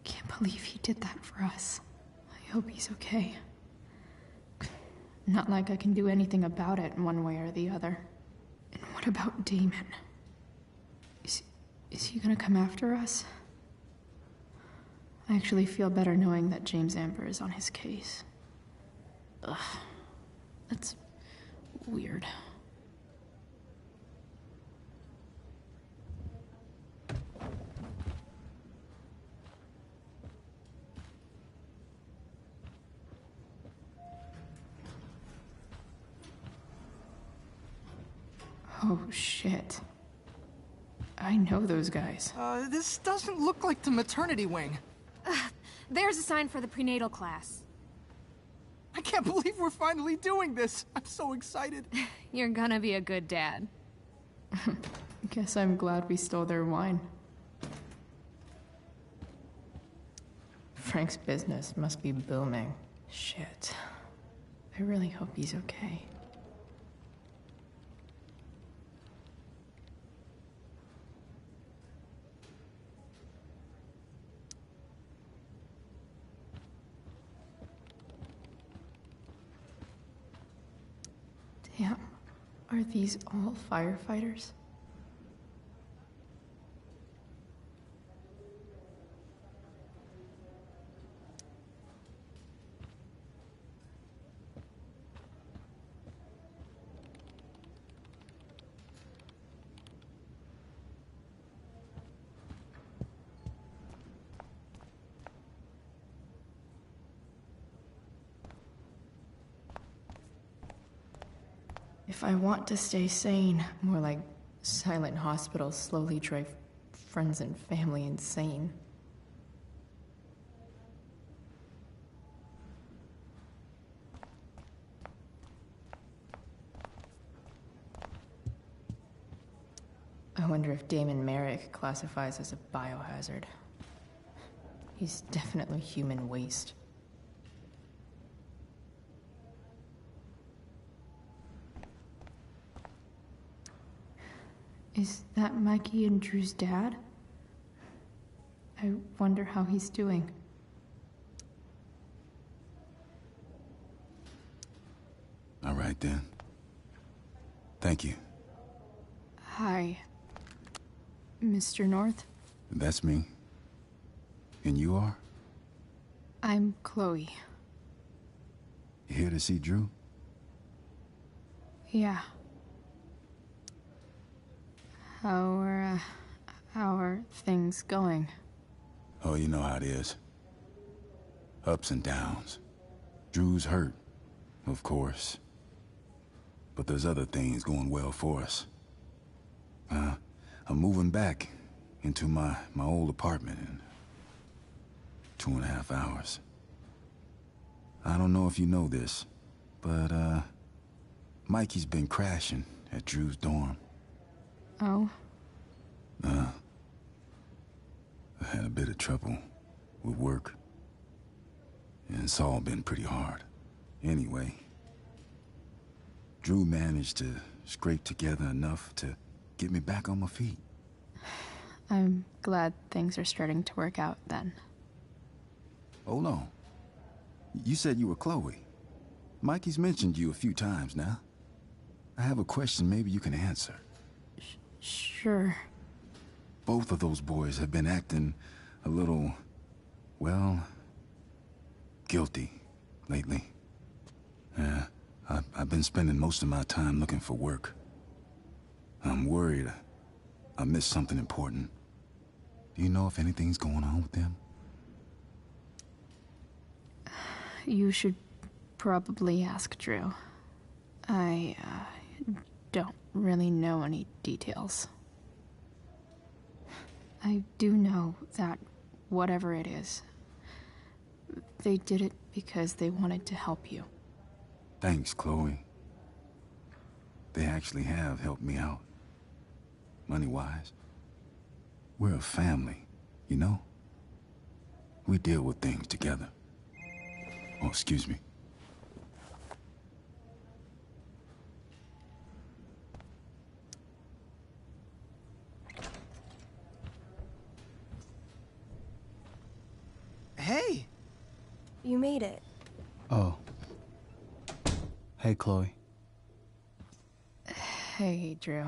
Can't believe he did that for us. I hope he's okay. Not like I can do anything about it one way or the other. And what about Damon? Is he gonna come after us? I actually feel better knowing that James Amber is on his case. Ugh, that's weird. Oh shit. I know those guys. This doesn't look like the maternity wing. There's a sign for the prenatal class. I can't believe we're finally doing this. I'm so excited. You're gonna be a good dad. Guess I'm glad we stole their wine. Frank's business must be booming. Shit. I really hope he's okay. Damn. Are these all firefighters? If I want to stay sane, more like Silent Hospital slowly drive friends and family insane. I wonder if Damon Merrick classifies as a biohazard. He's definitely human waste. Is that Mikey and Drew's dad? I wonder how he's doing. All right, then. Thank you. Hi, Mr. North. That's me. And you are? I'm Chloe. You here to see Drew? Yeah. How are things going? Oh, you know how it is. Ups and downs. Drew's hurt, of course. But there's other things going well for us. I'm moving back into my old apartment in 2.5 hours. I don't know if you know this, but Mikey's been crashing at Drew's dorm. Oh? I had a bit of trouble with work. And it's all been pretty hard. Anyway, Drew managed to scrape together enough to get me back on my feet. I'm glad things are starting to work out then. Hold on. You said you were Chloe. Mikey's mentioned you a few times now. I have a question maybe you can answer. Sure. Both of those boys have been acting a little, well, guilty lately. Yeah, I've been spending most of my time looking for work. I'm worried I missed something important. Do you know if anything's going on with them? You should probably ask Drew. I don't really know any details. I do know that whatever it is, they did it because they wanted to help you. Thanks, Chloe. They actually have helped me out. Money-wise. We're a family, you know? We deal with things together. Oh, excuse me. Hey! You made it. Oh. Hey, Chloe. Hey, Drew.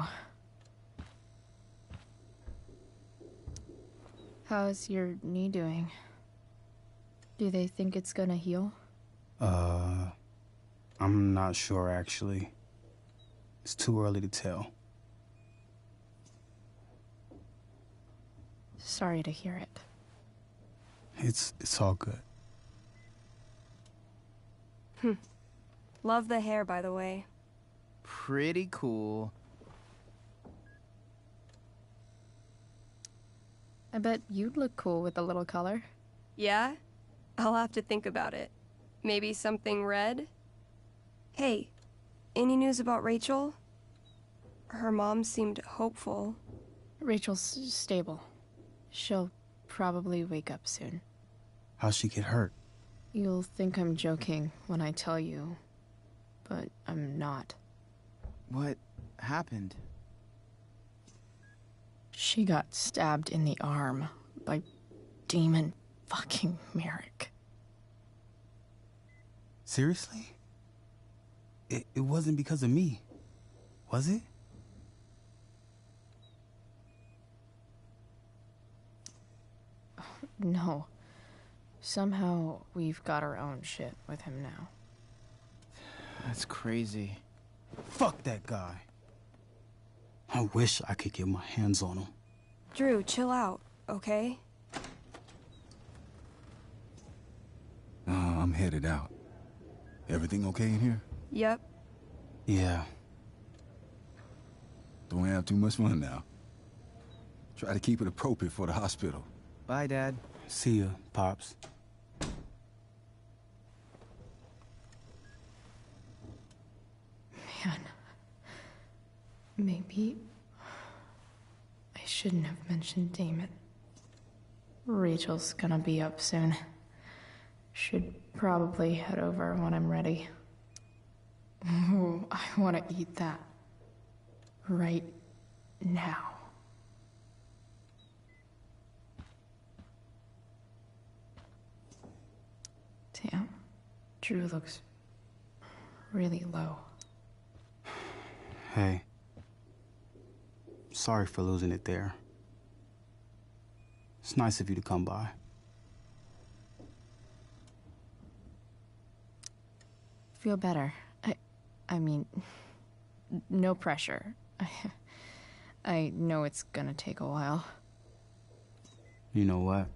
How's your knee doing? Do they think it's gonna heal? I'm not sure, actually. It's too early to tell. Sorry to hear it. It's all good. Love the hair, by the way. Pretty cool. I bet you'd look cool with a little color. Yeah? I'll have to think about it. Maybe something red? Hey, any news about Rachel? Her mom seemed hopeful. Rachel's stable. She'll probably wake up soon. How'd she get hurt? You'll think I'm joking when I tell you, but I'm not. What happened? She got stabbed in the arm by Demon fucking Merrick. Seriously? It wasn't because of me, was it? No. Somehow we've got our own shit with him now. That's crazy. Fuck that guy. I wish I could get my hands on him. Drew, chill out, okay? I'm headed out. Everything okay in here? Yep. Yeah. Don't have too much fun now. Try to keep it appropriate for the hospital. Bye, Dad. See ya, Pops. Man. Maybe I shouldn't have mentioned Damon. Rachel's gonna be up soon. Should probably head over when I'm ready. Ooh, I want to eat that. Right now. Damn. Drew looks really low. Hey. Sorry for losing it there. It's nice of you to come by. Feel better. I mean, no pressure. I know it's gonna take a while. You know what?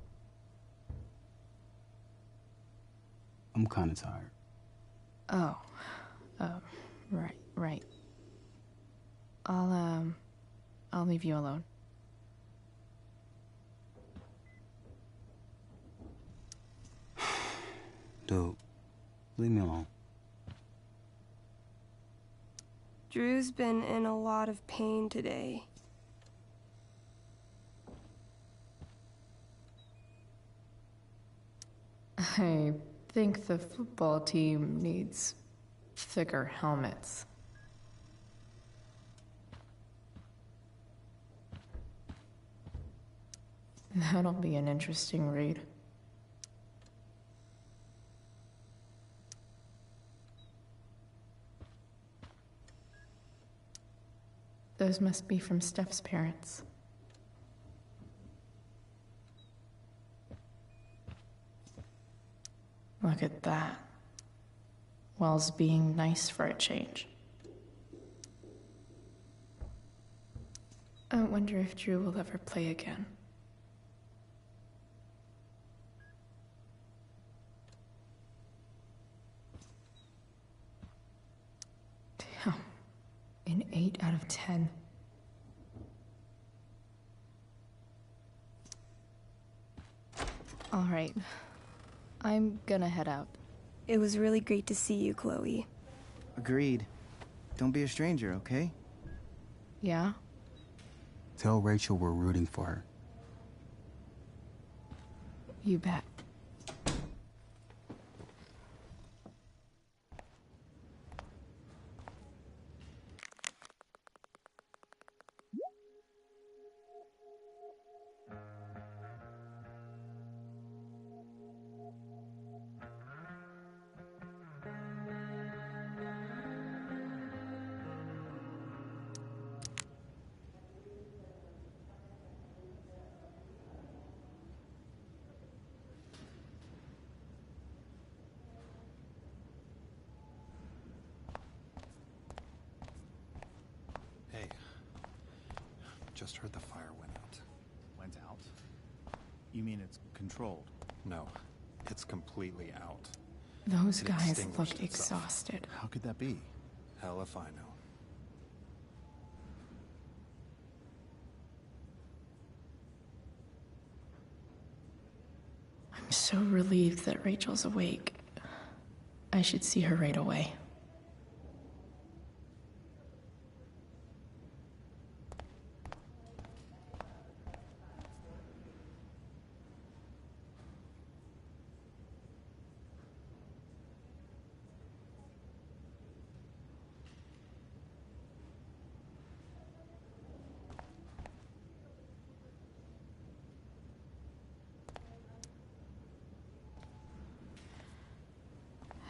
I'm kinda tired. Oh. Right. I'll leave you alone. Dude, leave me alone. Drew's been in a lot of pain today. I think the football team needs thicker helmets. That'll be an interesting read. Those must be from Steph's parents. Look at that. Wells being nice for a change. I wonder if Drew will ever play again. Damn. An 8 out of 10. All right. I'm gonna head out. It was really great to see you, Chloe. Agreed. Don't be a stranger, okay? Yeah? Tell Rachel we're rooting for her. You bet. Hey, just heard the fire went out. Went out? You mean it's controlled? No, it's completely out. Those It guys extinguished look itself. exhausted. How could that be? Hell if I know. I'm so relieved that Rachel's awake. I should see her right away.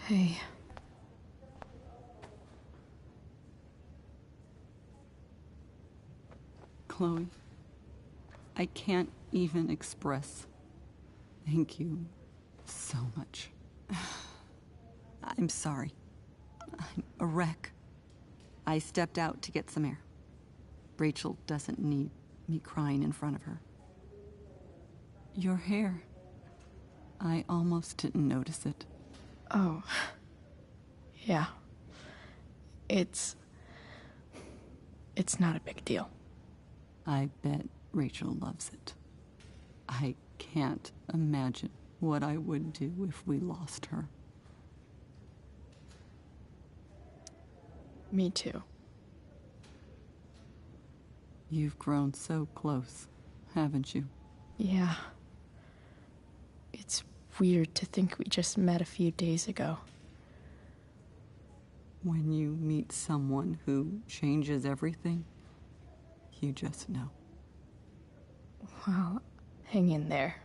Hey. Chloe, I can't even express thank you so much. I'm sorry. I'm a wreck. I stepped out to get some air. Rachel doesn't need me crying in front of her. Your hair. I almost didn't notice it. Oh. Yeah. It's not a big deal. I bet Rachel loves it. I can't imagine what I would do if we lost her. Me too. You've grown so close, haven't you? Yeah. It's weird to think we just met a few days ago. When you meet someone who changes everything, you just know. Well, hang in there,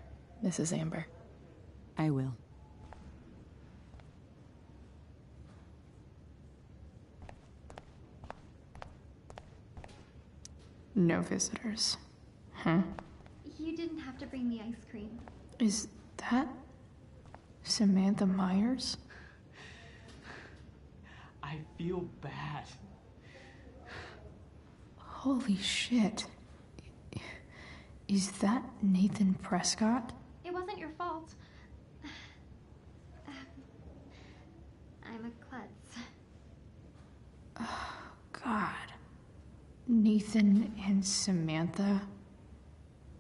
Mrs. Amber. I will. No visitors. Huh? You didn't have to bring the ice cream. Is that Samantha Myers? I feel bad. Holy shit. Is that Nathan Prescott? It wasn't your fault. I'm a klutz. Oh, God. Nathan and Samantha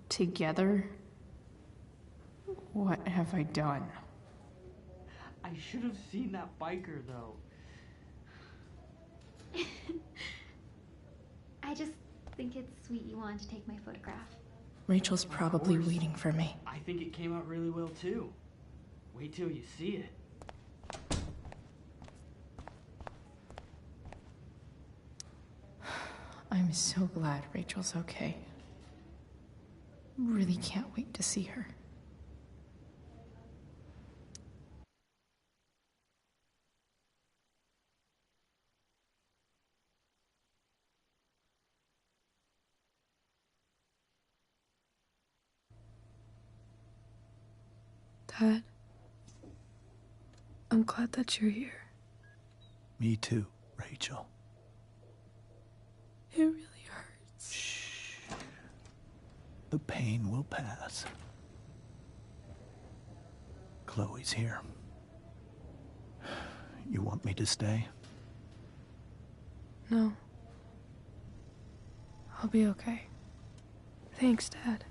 together? What have I done? I should have seen that biker, though. I just think it's sweet you wanted to take my photograph. Rachel's probably waiting for me. I think it came out really well, too. Wait till you see it. I'm so glad Rachel's okay. Really can't wait to see her. Dad, I'm glad that you're here. Me too, Rachel. It really hurts. Shh. The pain will pass. Chloe's here. You want me to stay? No. I'll be okay. Thanks, Dad.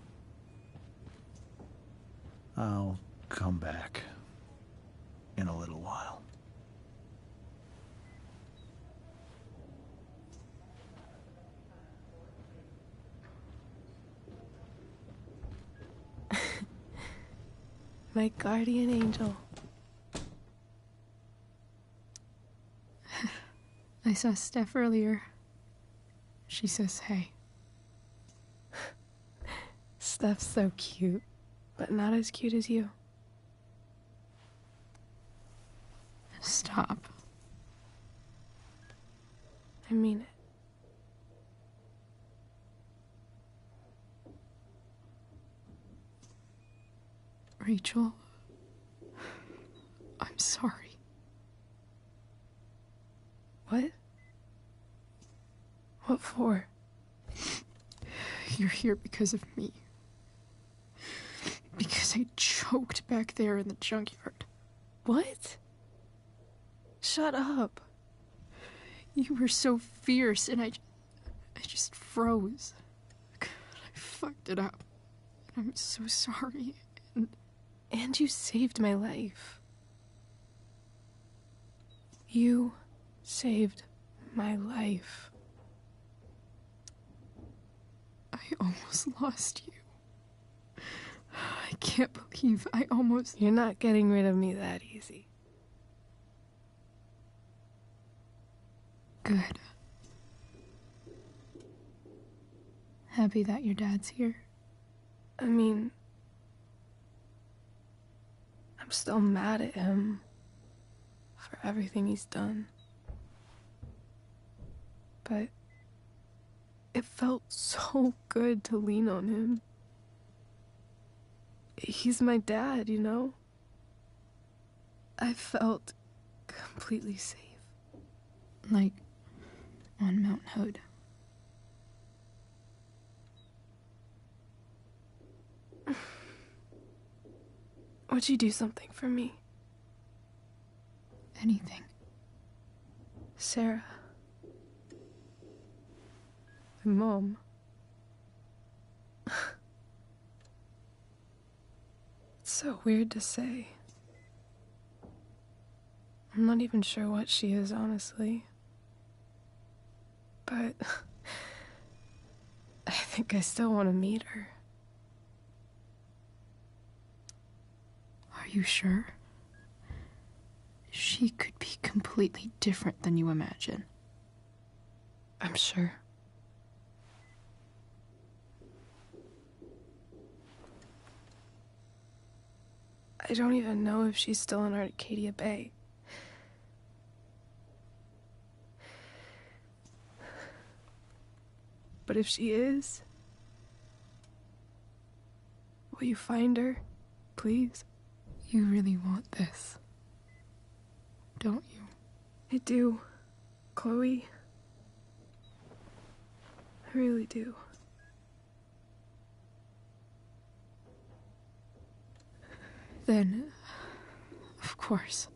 I'll come back in a little while. My guardian angel. I saw Steph earlier. She says hey. Steph's so cute, but not as cute as you. Stop. I mean it. Rachel, I'm sorry. What? What for? You're here because of me. Because I choked back there in the junkyard. What? Shut up. You were so fierce and I just froze. I fucked it up. I'm so sorry. And you saved my life. You saved my life. I almost lost you. I can't believe I almost... You're not getting rid of me that easy. Good. Happy that your dad's here. I mean, I'm still mad at him for everything he's done. But it felt so good to lean on him. He's my dad, you know? I felt completely safe. Like on Mount Hood. Would you do something for me? Anything. Sarah. My mom. It's so weird to say. I'm not even sure what she is, honestly. But I think I still want to meet her. Are you sure? She could be completely different than you imagine. I'm sure. I don't even know if she's still in Arcadia Bay. But if she is, will you find her, please? You really want this, don't you? I do, Chloe. I really do. Then, of course.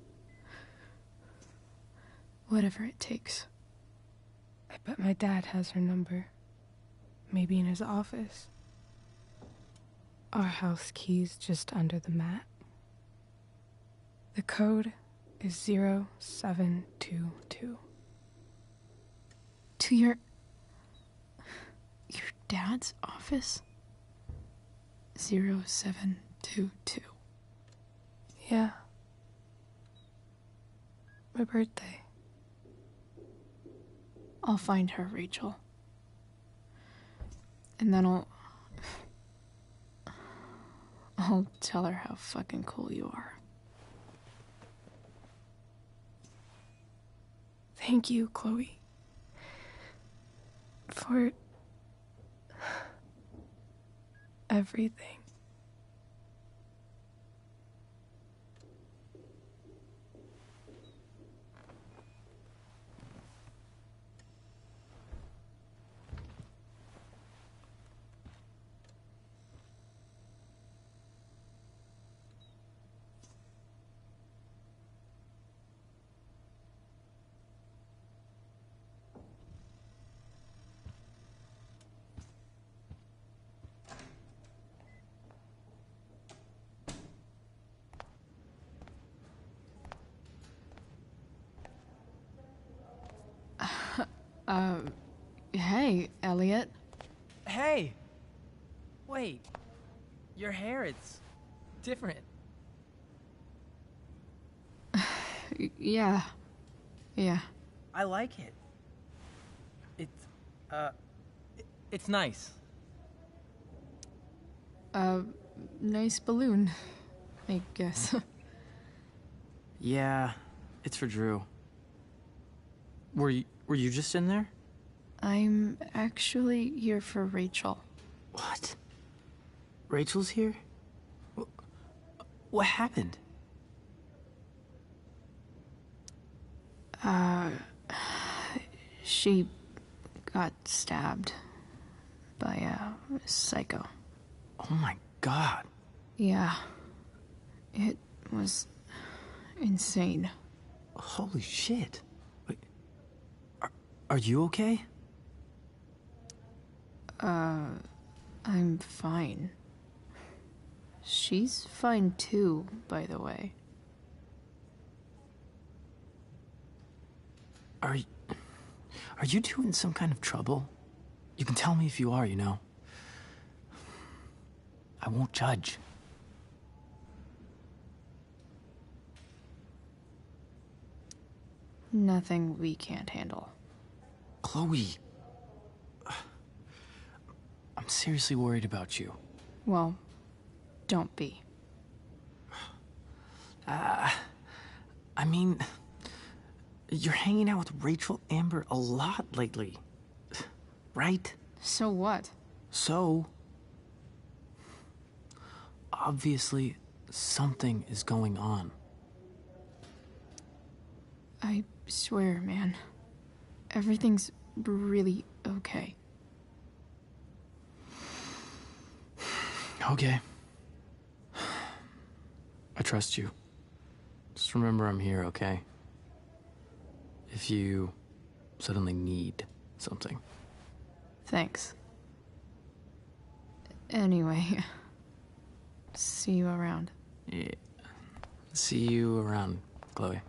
Whatever it takes. I bet my dad has her number. Maybe in his office. Our house key's just under the mat. The code is 0722. To your dad's office? 0722. Yeah. My birthday. I'll find her, Rachel. And then I'll tell her how fucking cool you are. Thank you, Chloe. For everything. Hey, Elliot. Hey! Wait. Your hair, it's different. Yeah. I like it. It's nice. Nice balloon, I guess. Yeah, it's for Drew. Were you just in there? I'm actually here for Rachel. What? Rachel's here? What happened? She got stabbed by a psycho. Oh my god. Yeah. It was insane. Holy shit. Wait, are you okay? I'm fine. She's fine too, by the way. Are you two in some kind of trouble? You can tell me if you are, you know. I won't judge. Nothing we can't handle. Chloe. I'm seriously worried about you. Well, don't be. I mean, you're hanging out with Rachel Amber a lot lately, right? So what? So, obviously, something is going on. I swear, man. Everything's really okay. Okay. I trust you. Just remember I'm here, okay? If you suddenly need something. Thanks. Anyway, see you around. Yeah. See you around, Chloe.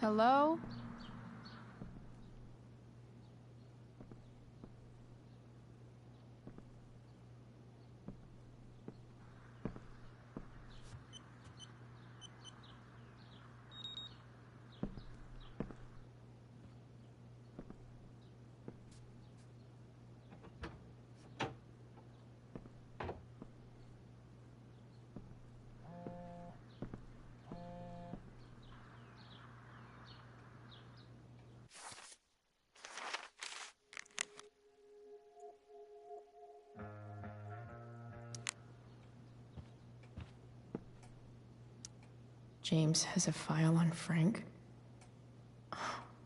Hello? James has a file on Frank.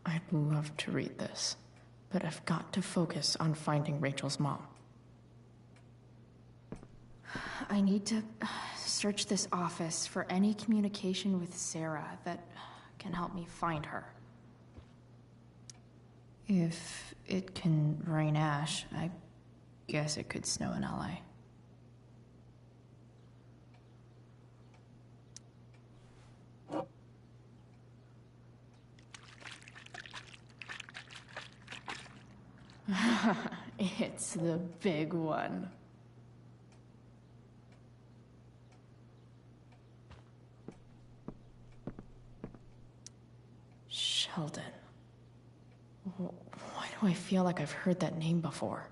I'd love to read this, but I've got to focus on finding Rachel's mom. I need to search this office for any communication with Sarah that can help me find her. If it can rain ash, I guess it could snow in LA. It's the big one. Sheldon. Why do I feel like I've heard that name before?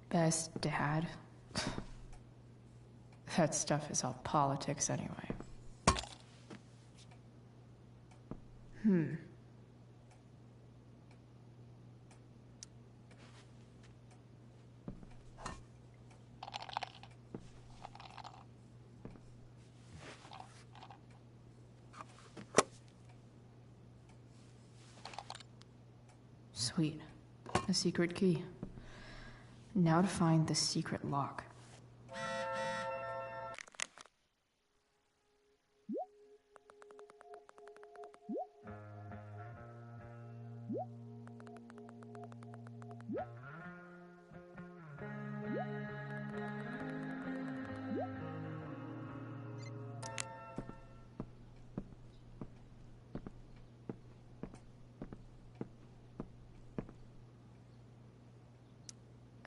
Best dad? That stuff is all politics anyway. Sweet. A secret key. Now to find the secret lock.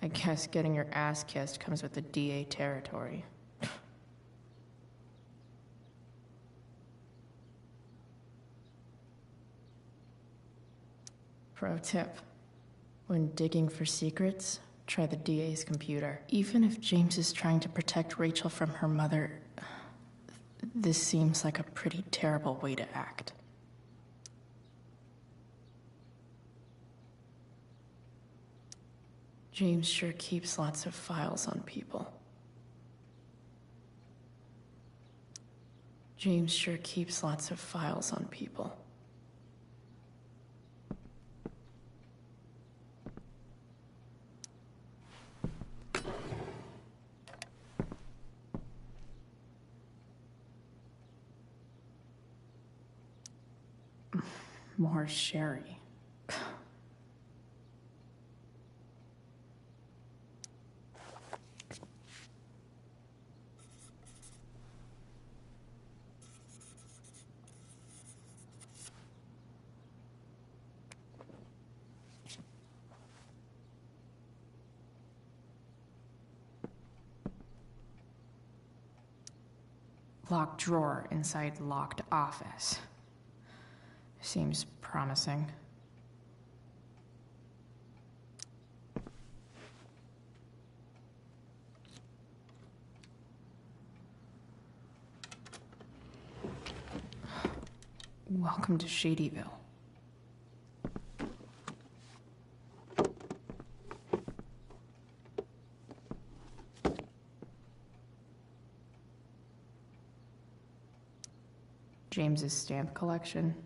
I guess getting your ass kissed comes with the DA territory. Pro tip. When digging for secrets, try the DA's computer. Even if James is trying to protect Rachel from her mother, this seems like a pretty terrible way to act. James sure keeps lots of files on people. James sure keeps lots of files on people. More sherry. Locked drawer inside locked office. Seems promising. Welcome to Shadyville. James's stamp collection.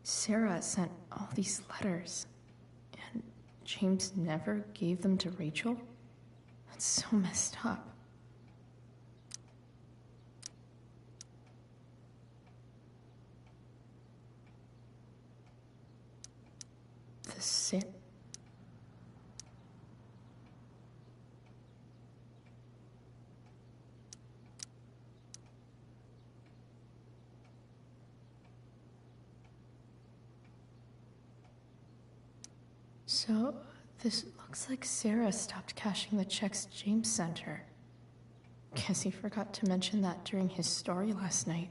Sarah sent all these letters, and James never gave them to Rachel? That's so messed up. The sin. So, this looks like Sarah stopped cashing the checks James sent her. Guess he forgot to mention that during his story last night.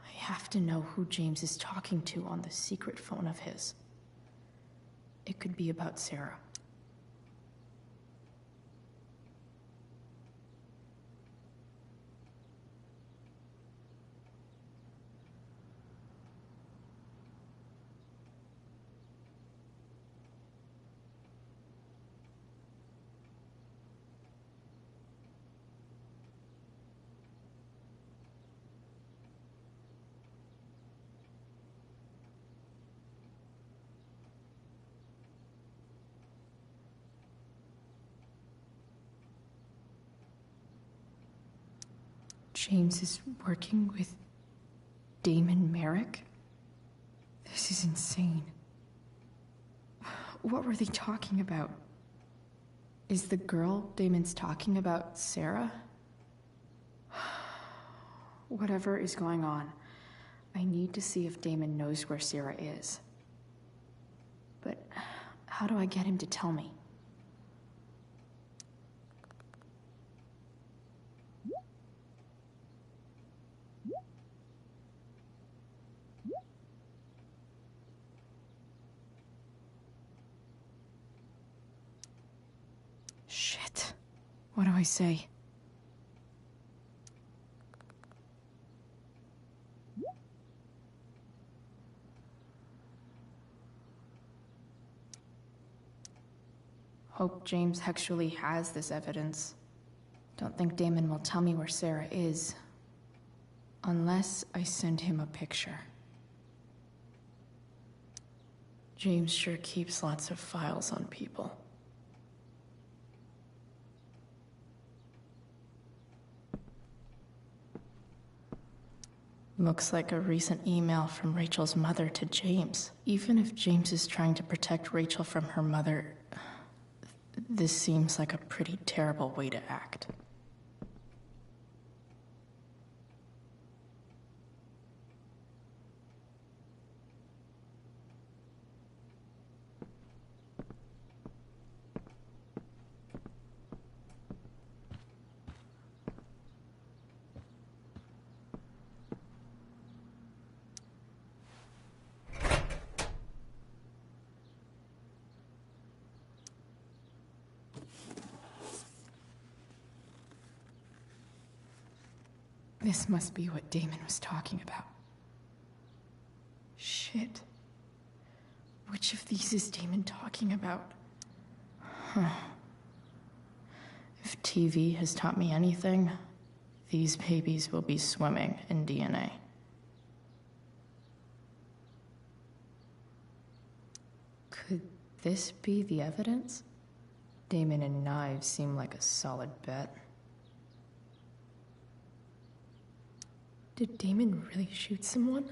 I have to know who James is talking to on the secret phone of his. It could be about Sarah. James is working with Damon Merrick? This is insane. What were they talking about? Is the girl Damon's talking about Sarah? Whatever is going on, I need to see if Damon knows where Sarah is. But how do I get him to tell me? Shit. What do I say? Hope James actually has this evidence. Don't think Damon will tell me where Sarah is. Unless I send him a picture. James sure keeps lots of files on people. Looks like a recent email from Rachel's mother to James. Even if James is trying to protect Rachel from her mother, this seems like a pretty terrible way to act. This must be what Damon was talking about. Shit. Which of these is Damon talking about? Huh. If TV has taught me anything, these babies will be swimming in DNA. Could this be the evidence? Damon and knives seem like a solid bet. Did Damon really shoot someone?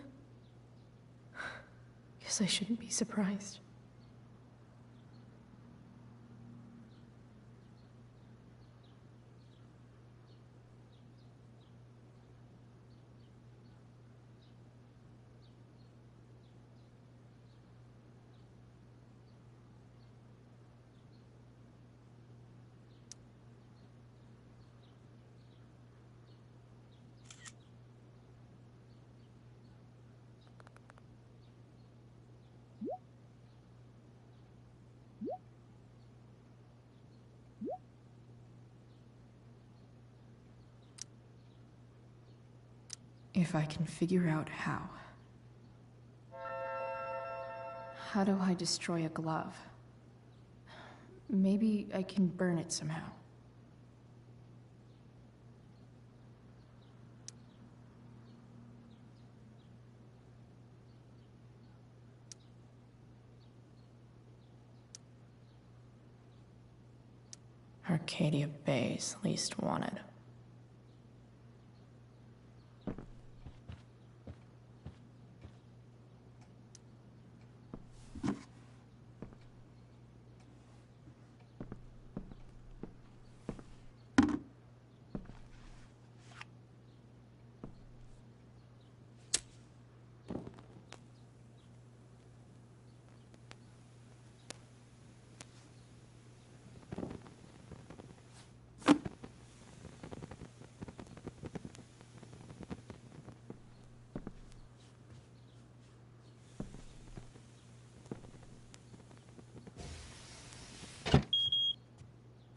Guess I shouldn't be surprised. If I can figure out how. How do I destroy a glove? Maybe I can burn it somehow. Arcadia Bay's least wanted.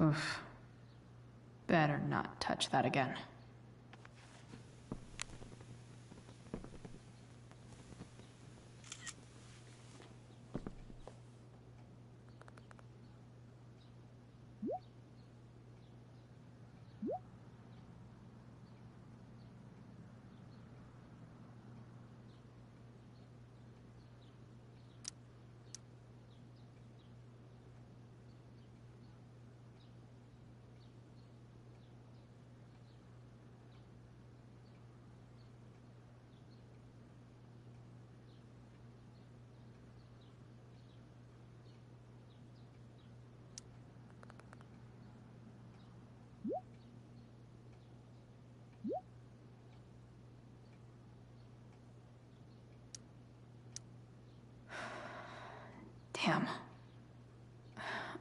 Oof. Better not touch that again. Damn.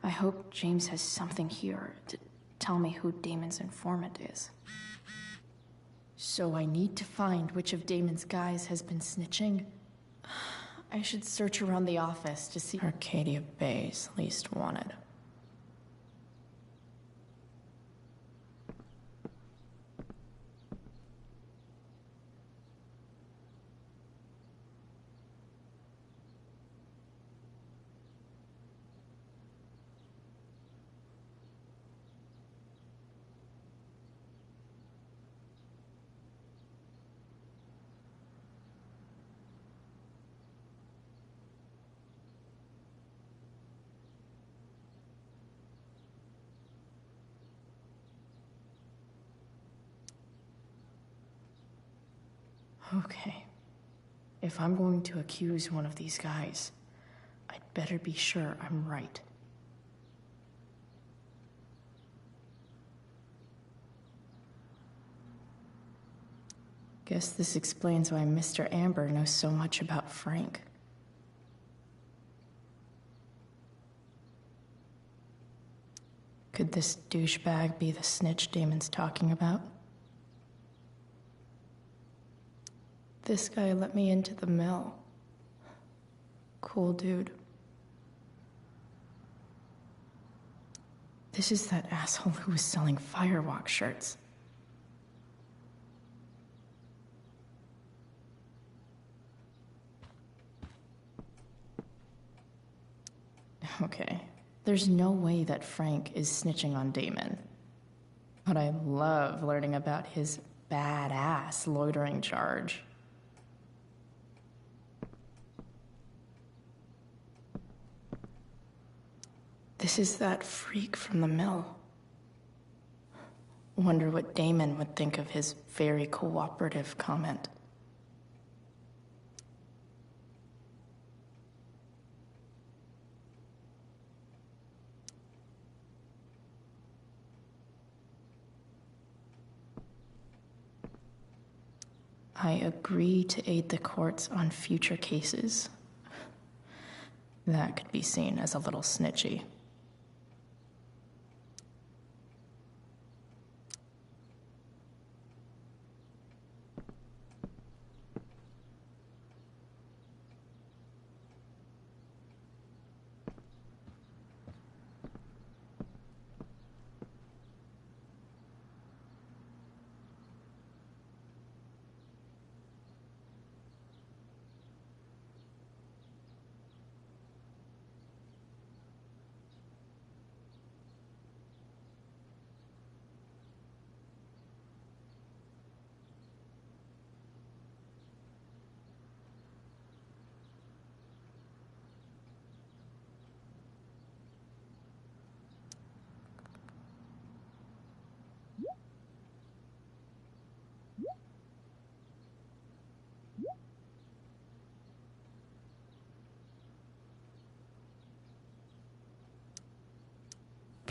I hope James has something here to tell me who Damon's informant is. So I need to find which of Damon's guys has been snitching. I should search around the office to see Arcadia Bay's least wanted. Okay. If I'm going to accuse one of these guys, I'd better be sure I'm right. Guess this explains why Mr. Amber knows so much about Frank. Could this douchebag be the snitch Damon's talking about? This guy let me into the mill. Cool dude. This is that asshole who was selling Firewalk shirts. Okay, there's no way that Frank is snitching on Damon. But I love learning about his badass loitering charge. This is that freak from the mill. Wonder what Damon would think of his very cooperative comment. I agree to aid the courts on future cases. That could be seen as a little snitchy.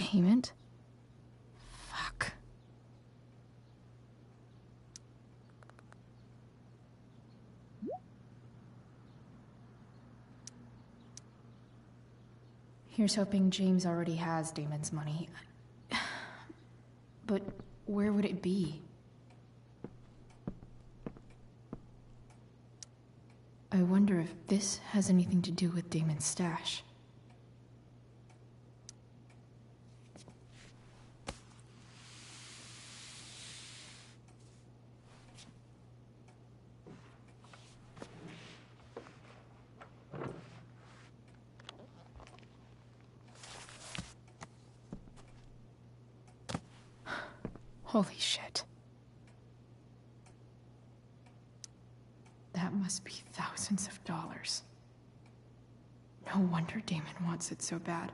payment? Fuck. Here's hoping James already has Damon's money. But where would it be? I wonder if this has anything to do with Damon's stash. Holy shit. That must be thousands of dollars. No wonder Damon wants it so bad.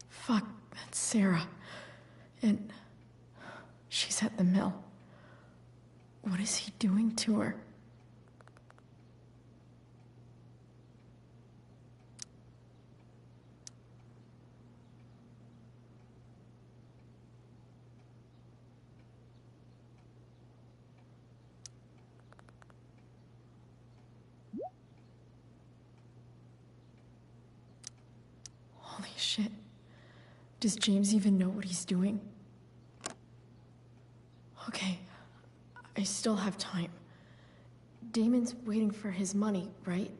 Fuck, that's Sarah. And she's at the mill. What is he doing to her? Holy shit. Does James even know what he's doing? Okay, I still have time. Damon's waiting for his money, right?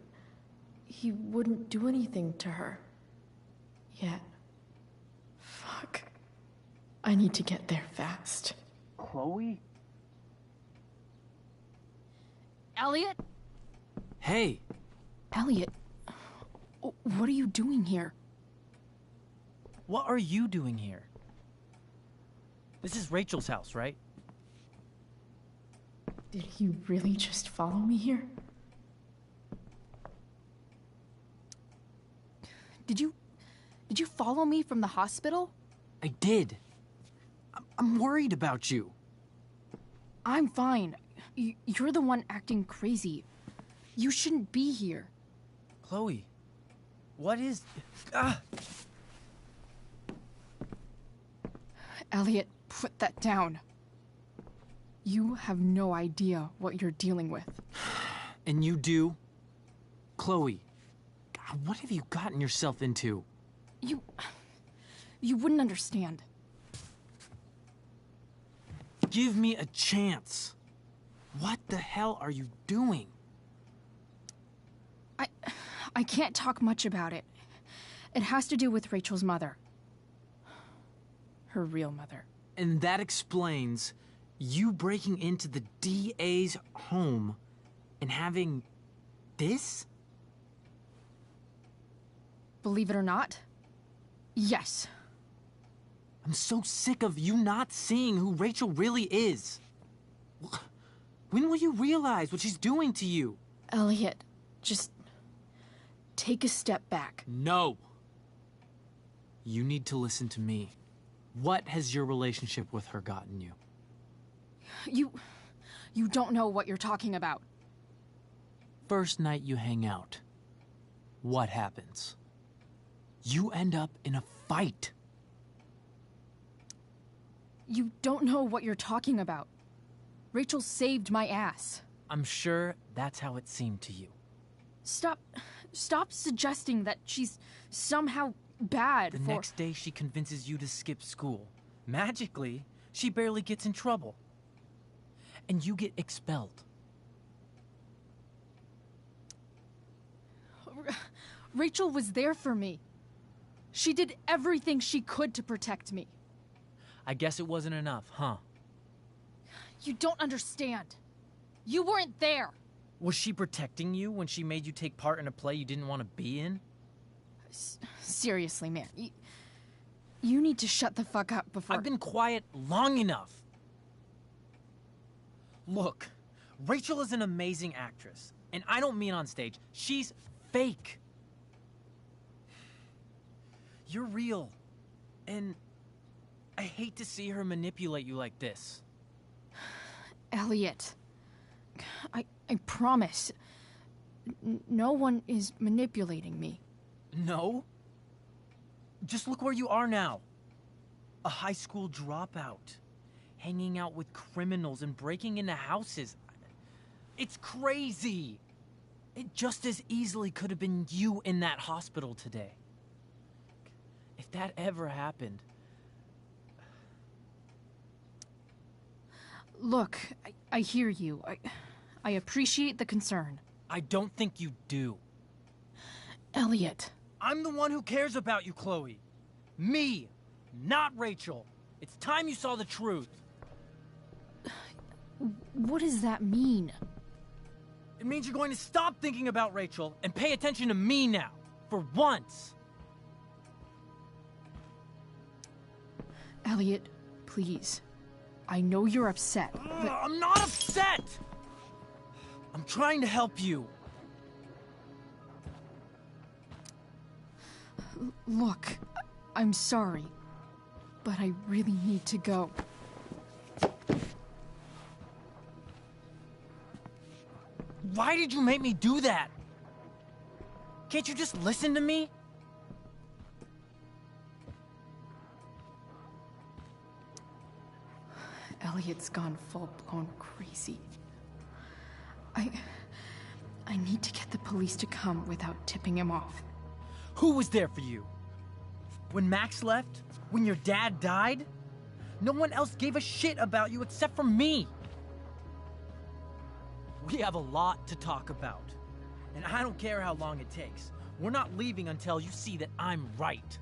He wouldn't do anything to her. Yet. Fuck. I need to get there fast. Chloe? Elliot? Hey! Elliot, what are you doing here? What are you doing here? This is Rachel's house, right? Did he really just follow me here? Did you follow me from the hospital? I did. I'm worried about you. I'm fine. You're the one acting crazy. You shouldn't be here. Chloe, what is... Ah! Elliot, put that down. You have no idea what you're dealing with. And you do? Chloe, God, what have you gotten yourself into? You wouldn't understand. Give me a chance. What the hell are you doing? I can't talk much about it. It has to do with Rachel's mother. Her real mother. And that explains you breaking into the DA's home and having this? Believe it or not, yes. I'm so sick of you not seeing who Rachel really is. When will you realize what she's doing to you? Elliot, just take a step back. No. You need to listen to me. What has your relationship with her gotten you? You don't know what you're talking about. First night you hang out, what happens? You end up in a fight. You don't know what you're talking about. Rachel saved my ass. I'm sure that's how it seemed to you. Stop suggesting that she's somehow bad The next day she convinces you to skip school. Magically, she barely gets in trouble. And you get expelled. Rachel was there for me. She did everything she could to protect me. I guess it wasn't enough, huh? You don't understand. You weren't there. Was she protecting you when she made you take part in a play you didn't want to be in? Seriously, man. You need to shut the fuck up before... I've been quiet long enough. Look, Rachel is an amazing actress. And I don't mean on stage. She's fake. You're real. And I hate to see her manipulate you like this. Elliot, I promise. No one is manipulating me. No? Just look where you are now. A high school dropout. Hanging out with criminals and breaking into houses. It's crazy. It just as easily could have been you in that hospital today. If that ever happened... Look, I hear you. I appreciate the concern. I don't think you do. Elliot. I'm the one who cares about you, Chloe. Me, not Rachel. It's time you saw the truth. What does that mean? It means you're going to stop thinking about Rachel and pay attention to me now. For once. Elliot, please. I know you're upset, but... I'm not upset! I'm trying to help you. Look, I'm sorry, but I really need to go. Why did you make me do that? Can't you just listen to me? Elliot's gone full-blown crazy. I need to get the police to come without tipping him off. Who was there for you? When Max left? When your dad died? No one else gave a shit about you except for me. We have a lot to talk about. And I don't care how long it takes. We're not leaving until you see that I'm right.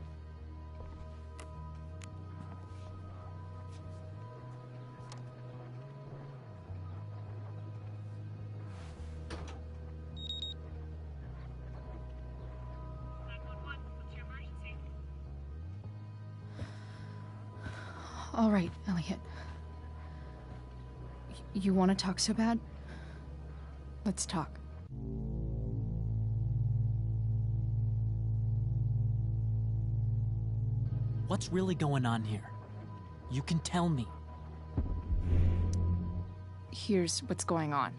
All right, Elliot. You want to talk so bad? Let's talk. What's really going on here? You can tell me. Here's what's going on.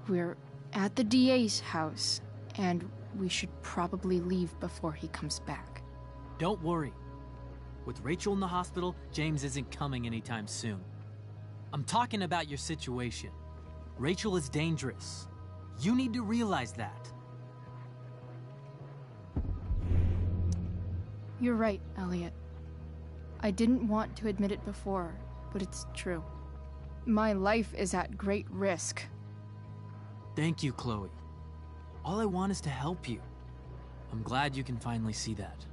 We're at the DA's house, and we should probably leave before he comes back. Don't worry. With Rachel in the hospital, James isn't coming anytime soon. I'm talking about your situation. Rachel is dangerous. You need to realize that. You're right, Elliot. I didn't want to admit it before, but it's true. My life is at great risk. Thank you, Chloe. All I want is to help you. I'm glad you can finally see that.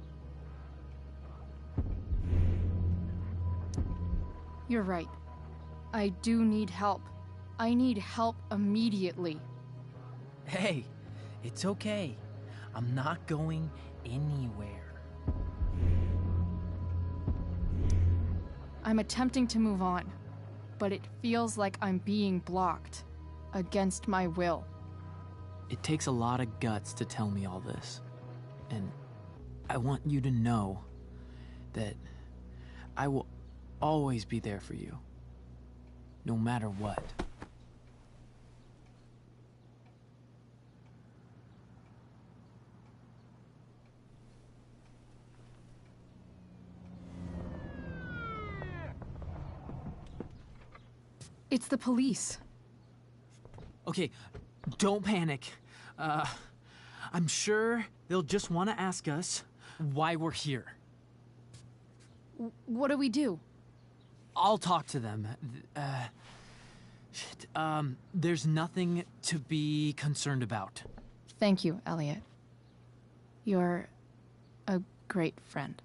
You're right. I do need help. I need help immediately. Hey, it's okay. I'm not going anywhere. I'm attempting to move on, but it feels like I'm being blocked, against my will. It takes a lot of guts to tell me all this. And I want you to know that I will always be there for you, no matter what. It's the police. Okay, don't panic. I'm sure they'll just want to ask us why we're here. What do we do? I'll talk to them. There's nothing to be concerned about. Thank you, Elliot. You're a great friend.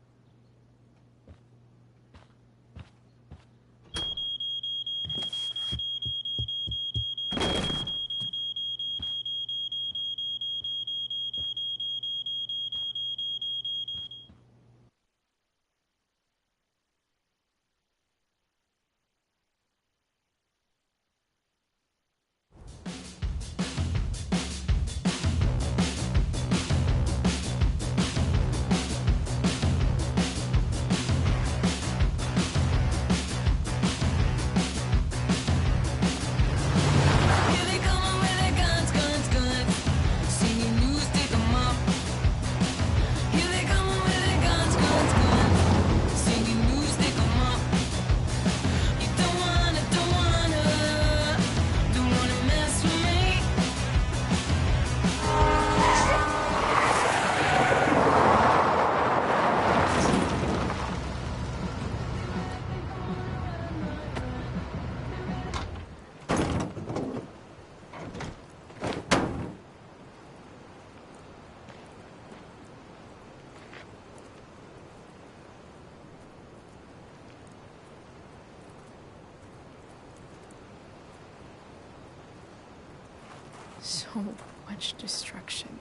much destruction.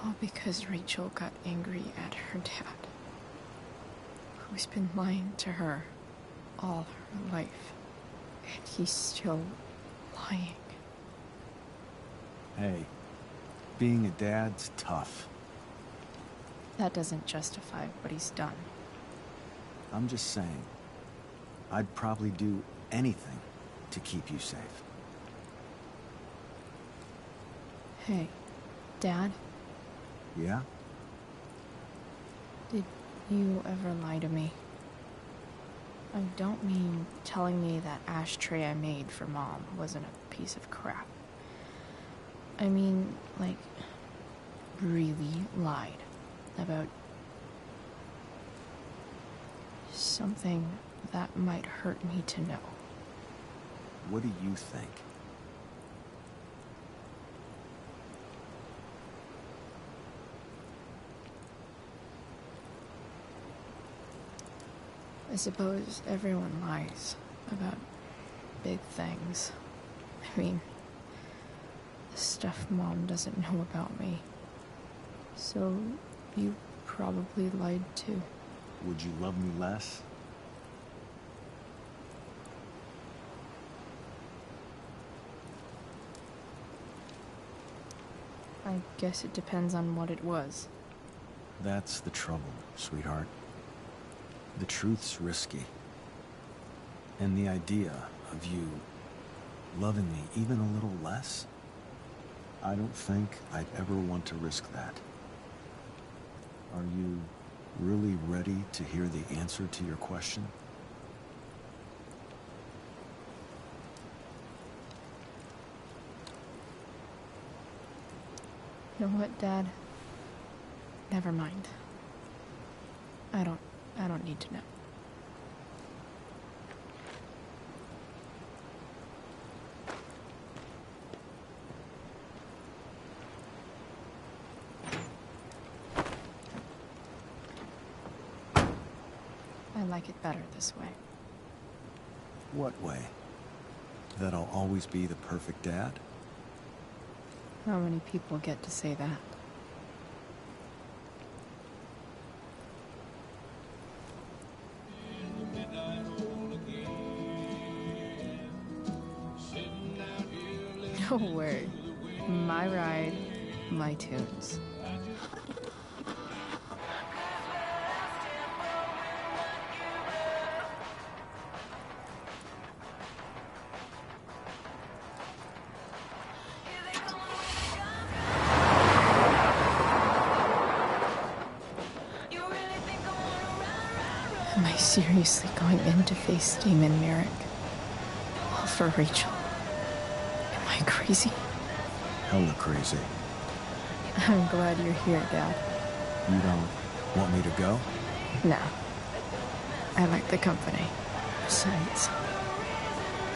All because Rachel got angry at her dad, who's been lying to her all her life. And he's still lying. Hey, being a dad's tough. That doesn't justify what he's done. I'm just saying, I'd probably do anything to keep you safe. Hey, Dad, Yeah? did you ever lie to me? I don't mean telling me that ashtray I made for Mom wasn't a piece of crap. I mean, like, really lied about something that might hurt me to know. What do you think? I suppose everyone lies about big things. I mean, the stuff Mom doesn't know about me. So, you probably lied too. Would you love me less? I guess it depends on what it was. That's the trouble, sweetheart. The truth's risky. And the idea of you loving me even a little less, I don't think I'd ever want to risk that. Are you really ready to hear the answer to your question? You know what, Dad? Never mind. I don't need to know. I like it better this way. What way? That I'll always be the perfect dad? How many people get to say that? No way. My ride, my tunes. Am I seriously going in to face Damon Merrick? All for Rachel? Am I crazy? Hella crazy. I'm glad you're here, Dad. You don't want me to go? No. I like the company. Besides,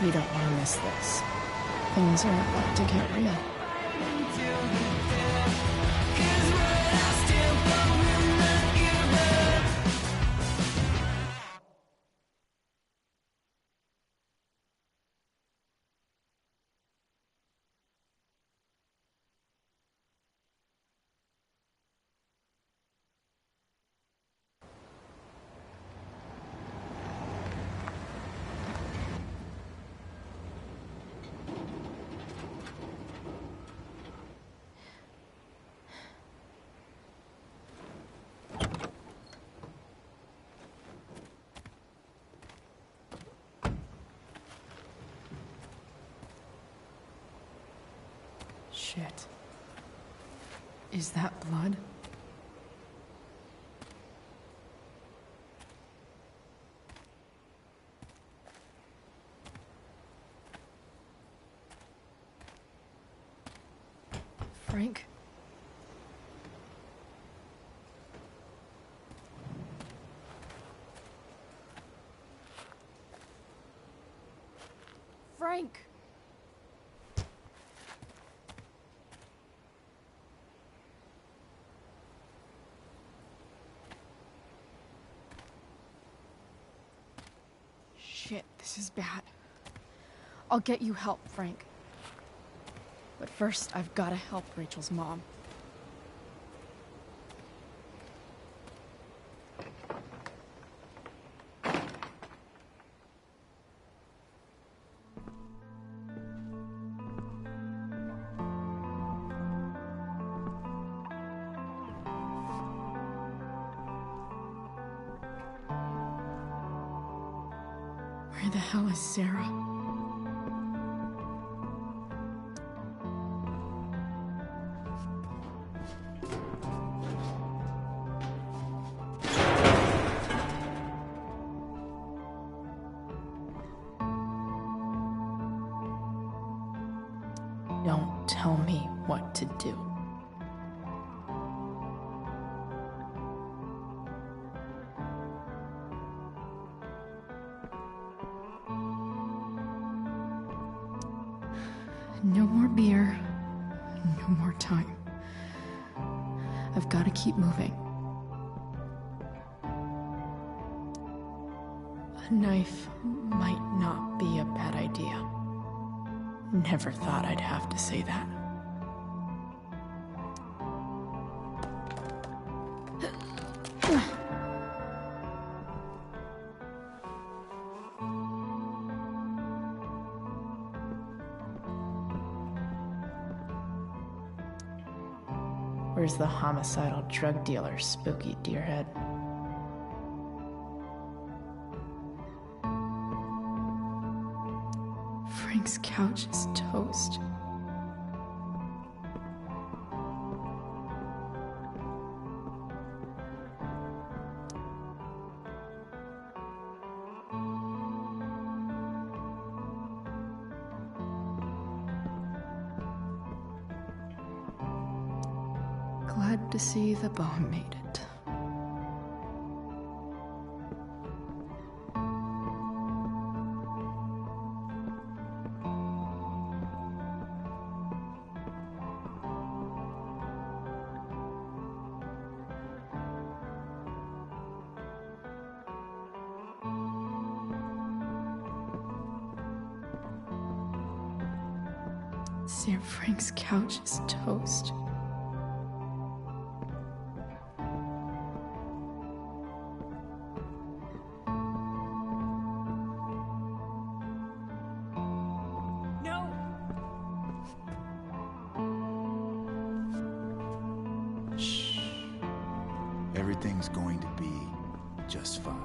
you don't want to miss this. Things are about to get real. Shit. Is that blood? Frank? Frank! Shit, this is bad. I'll get you help, Frank. first, I've gotta help Rachel's mom. Where the hell is Sarah? Don't tell me what to do. No more beer, no more time. I've got to keep moving. A knife might not be a bad idea. Never thought I'd have to say that. Where's the homicidal drug dealer, Spooky Deerhead? Frank's couch is toast. Glad to see the bone made it. Sam Frank's couch is toast. No! Shh. Everything's going to be just fine.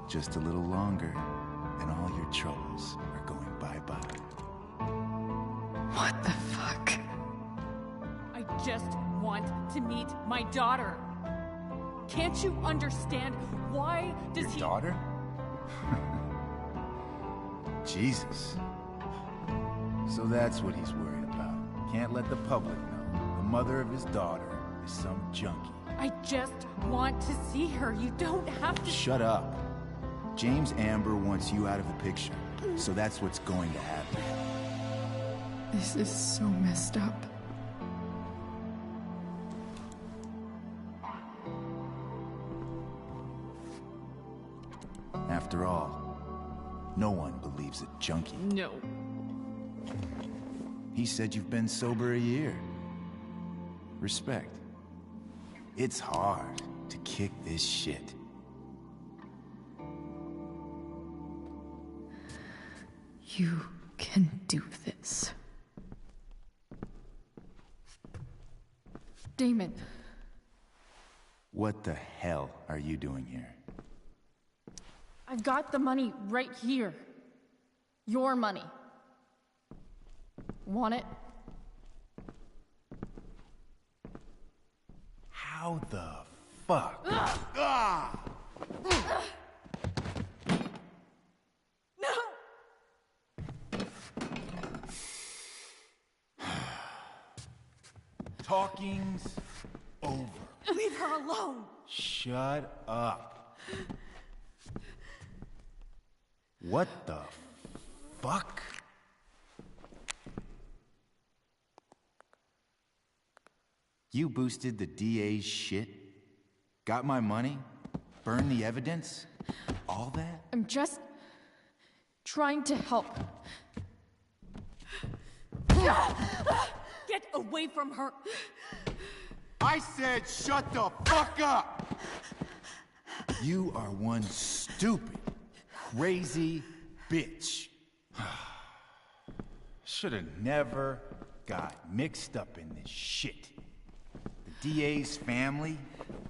Just a little longer, and all your troubles are going bye-bye. What the fuck? I just want to meet my daughter. Can't you understand? Why does Your he... daughter? Jesus. So that's what he's worried about. Can't let the public know. The mother of his daughter is some junkie. I just want to see her. You don't have to... Shut up. James Amber wants you out of the picture. So that's what's going to happen. This is so messed up. After all, no one believes a junkie. No. He said you've been sober a year. Respect. It's hard to kick this shit. You can do this. Damon. What the hell are you doing here? I've got the money right here. Your money. Want it? How the fuck? Ah! Talking's over. Leave her alone. Shut up. What the fuck? You boosted the DA's shit? Got my money? Burned the evidence? All that? I'm just trying to help. Get away from her! I said shut the fuck up! You are one stupid, crazy bitch. Should've never got mixed up in this shit. The DA's family,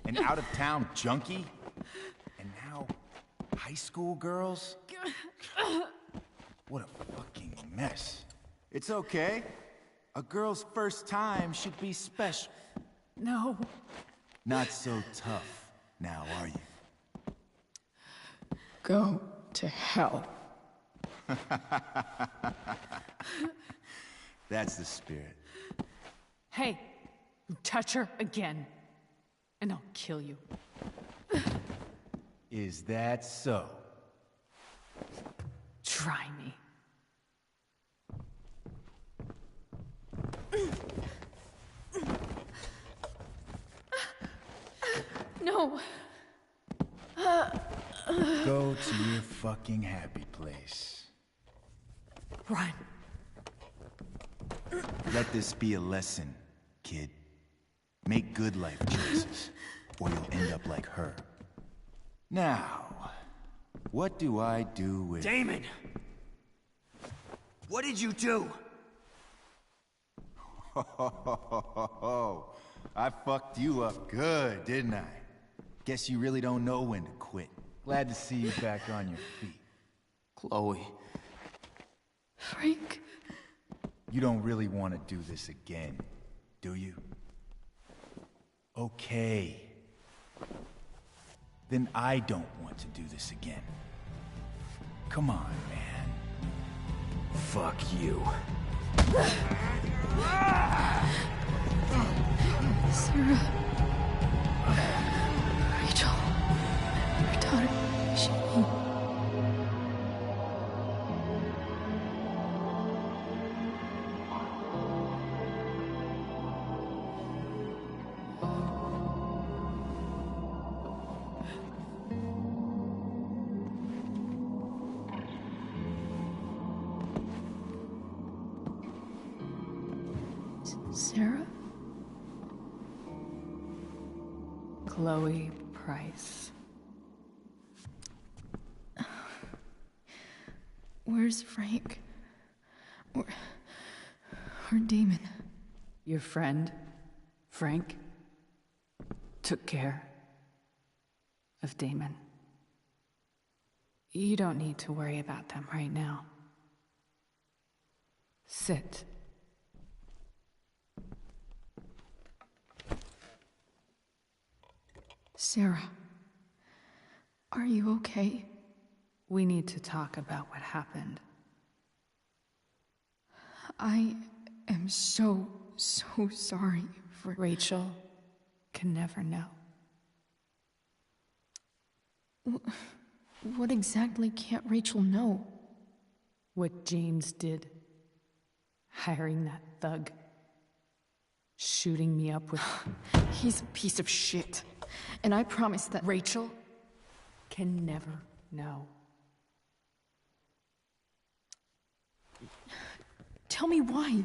an out-of-town junkie, and now high school girls? What a fucking mess. It's okay. A girl's first time should be special. No. Not so tough now, are you? Go to hell. That's the spirit. Hey, you touch her again, and I'll kill you. Is that so? Try me. No. Go to your fucking happy place. Run. Let this be a lesson, kid. Make good life choices, or you'll end up like her. Now, what do I do with... Damon! What did you do? I fucked you up good, didn't I? Guess you really don't know when to quit. Glad to see you back on your feet. Chloe. Frank. You don't really want to do this again, do you? Okay. Then I don't want to do this again. Come on, man. Fuck you. Sarah. Rachel. Your daughter. She... Sarah? Chloe Price. Where's Frank? Or Damon? Your friend, Frank, took care of Damon. You don't need to worry about them right now. Sit. Sarah, are you okay? We need to talk about what happened. I am so sorry for... Rachel can never know. What exactly can't Rachel know? What James did. Hiring that thug. Shooting me up with... He's a piece of shit. And I promise that... Rachel can never know. Tell me why.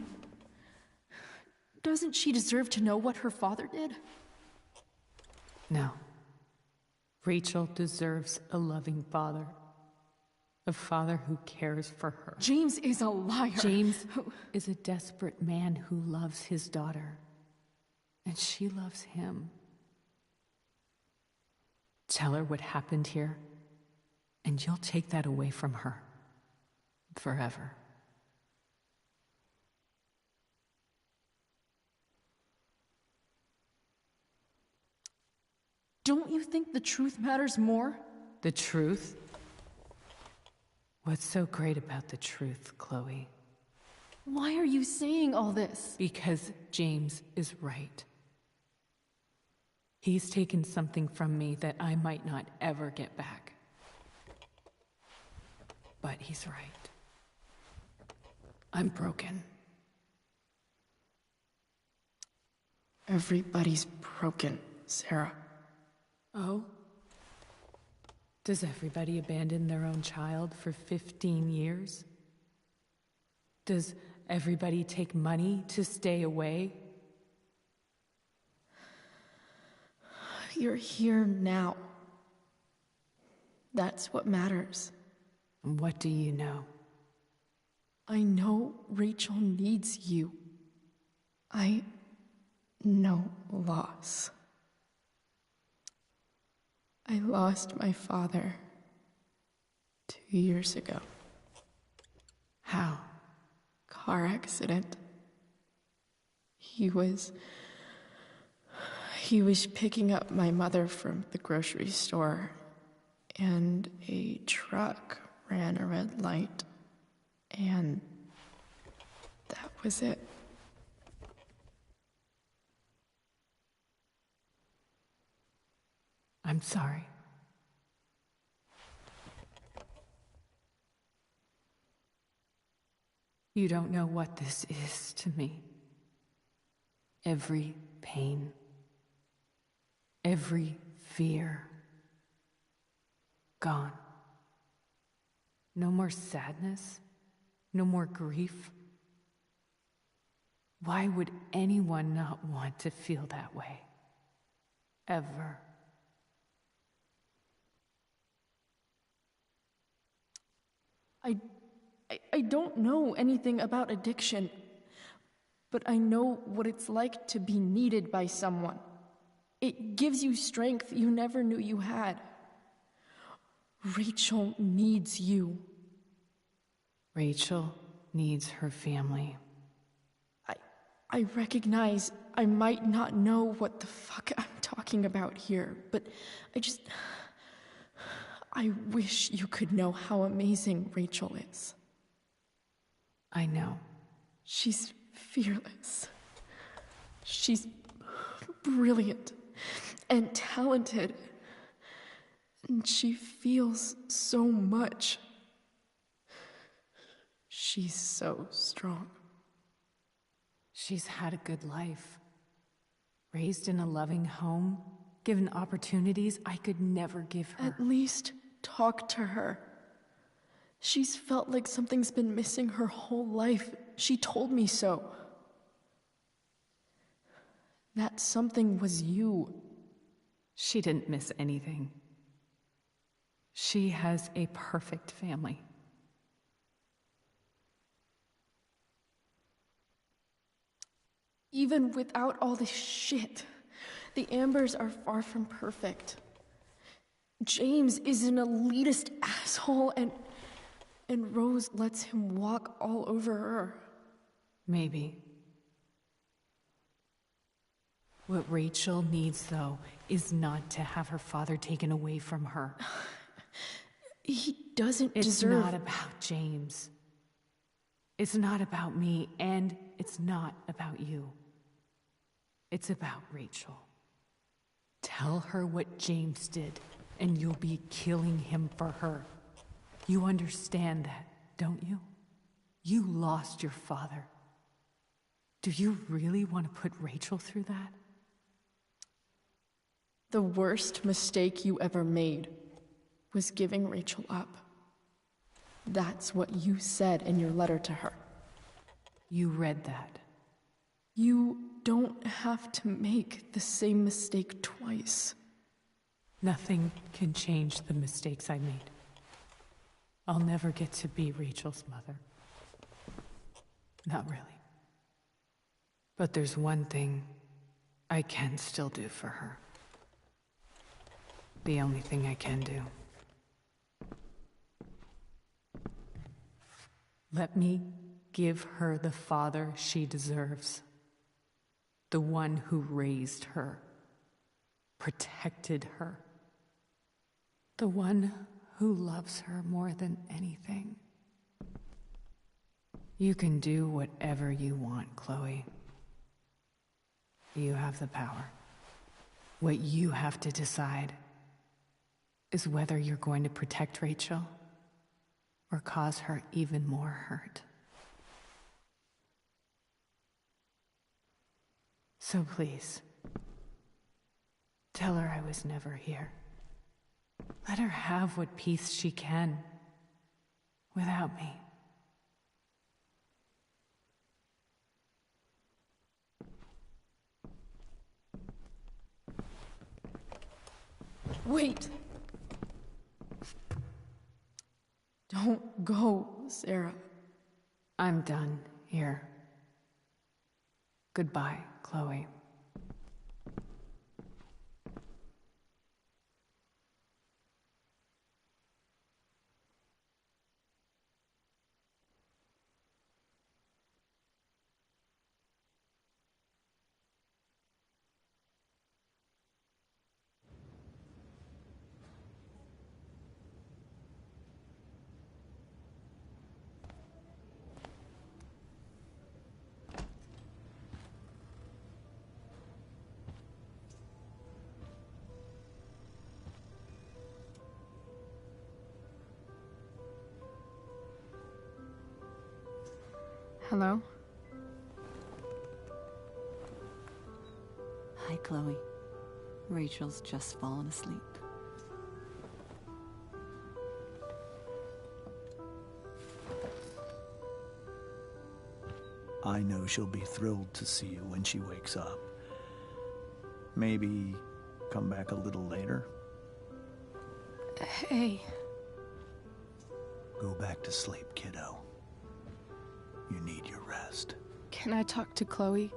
Doesn't she deserve to know what her father did? No. Rachel deserves a loving father. A father who cares for her. James is a liar. James is a desperate man who loves his daughter. And she loves him. Tell her what happened here, and you'll take that away from her. Forever. Don't you think the truth matters more? The truth? What's so great about the truth, Chloe? Why are you saying all this? Because James is right. He's taken something from me that I might not ever get back. But he's right. I'm broken. Everybody's broken, Sarah. Oh? Does everybody abandon their own child for 15 years? Does everybody take money to stay away? You're here now. That's what matters. What do you know? I know Rachel needs you. I know loss. I lost my father 2 years ago. How? Car accident. He was picking up my mother from the grocery store, and a truck ran a red light, and that was it. I'm sorry. You don't know what this is to me. Every pain, every fear, gone. No more sadness, no more grief. Why would anyone not want to feel that way? Ever. I don't know anything about addiction, but I know what it's like to be needed by someone. It gives you strength you never knew you had. Rachel needs you. Rachel needs her family. I recognize I might not know what the fuck I'm talking about here, but I wish you could know how amazing Rachel is. I know. She's fearless. She's brilliant and talented. And she feels so much. She's so strong. She's had a good life. Raised in a loving home, given opportunities I could never give her. At least talk to her. She's felt like something's been missing her whole life. She told me so. That something was you. She didn't miss anything. She has a perfect family. Even without all this shit, the Ambers are far from perfect. James is an elitist asshole, and Rose lets him walk all over her. Maybe. What Rachel needs, though, is not to have her father taken away from her. He doesn't It's deserve... not about James. It's not about me, and it's not about you. It's about Rachel. Tell her what James did, and you'll be killing him for her. You understand that, don't you? You lost your father. Do you really want to put Rachel through that? The worst mistake you ever made was giving Rachel up. That's what you said in your letter to her. You read that. You don't have to make the same mistake twice. Nothing can change the mistakes I made. I'll never get to be Rachel's mother. Not really. But there's one thing I can still do for her. The only thing I can do. Let me give her the father she deserves. The one who raised her, protected her. The one who loves her more than anything. You can do whatever you want, Chloe. You have the power. What you have to decide is whether you're going to protect Rachel or cause her even more hurt. So please, tell her I was never here. Let her have what peace she can without me. Wait! Don't go, Sarah. I'm done here. Goodbye, Chloe. Hello? Hi, Chloe. Rachel's just fallen asleep. I know she'll be thrilled to see you when she wakes up. Maybe come back a little later? Hey. Go back to sleep, kiddo. You need your rest. Can I talk to Chloe?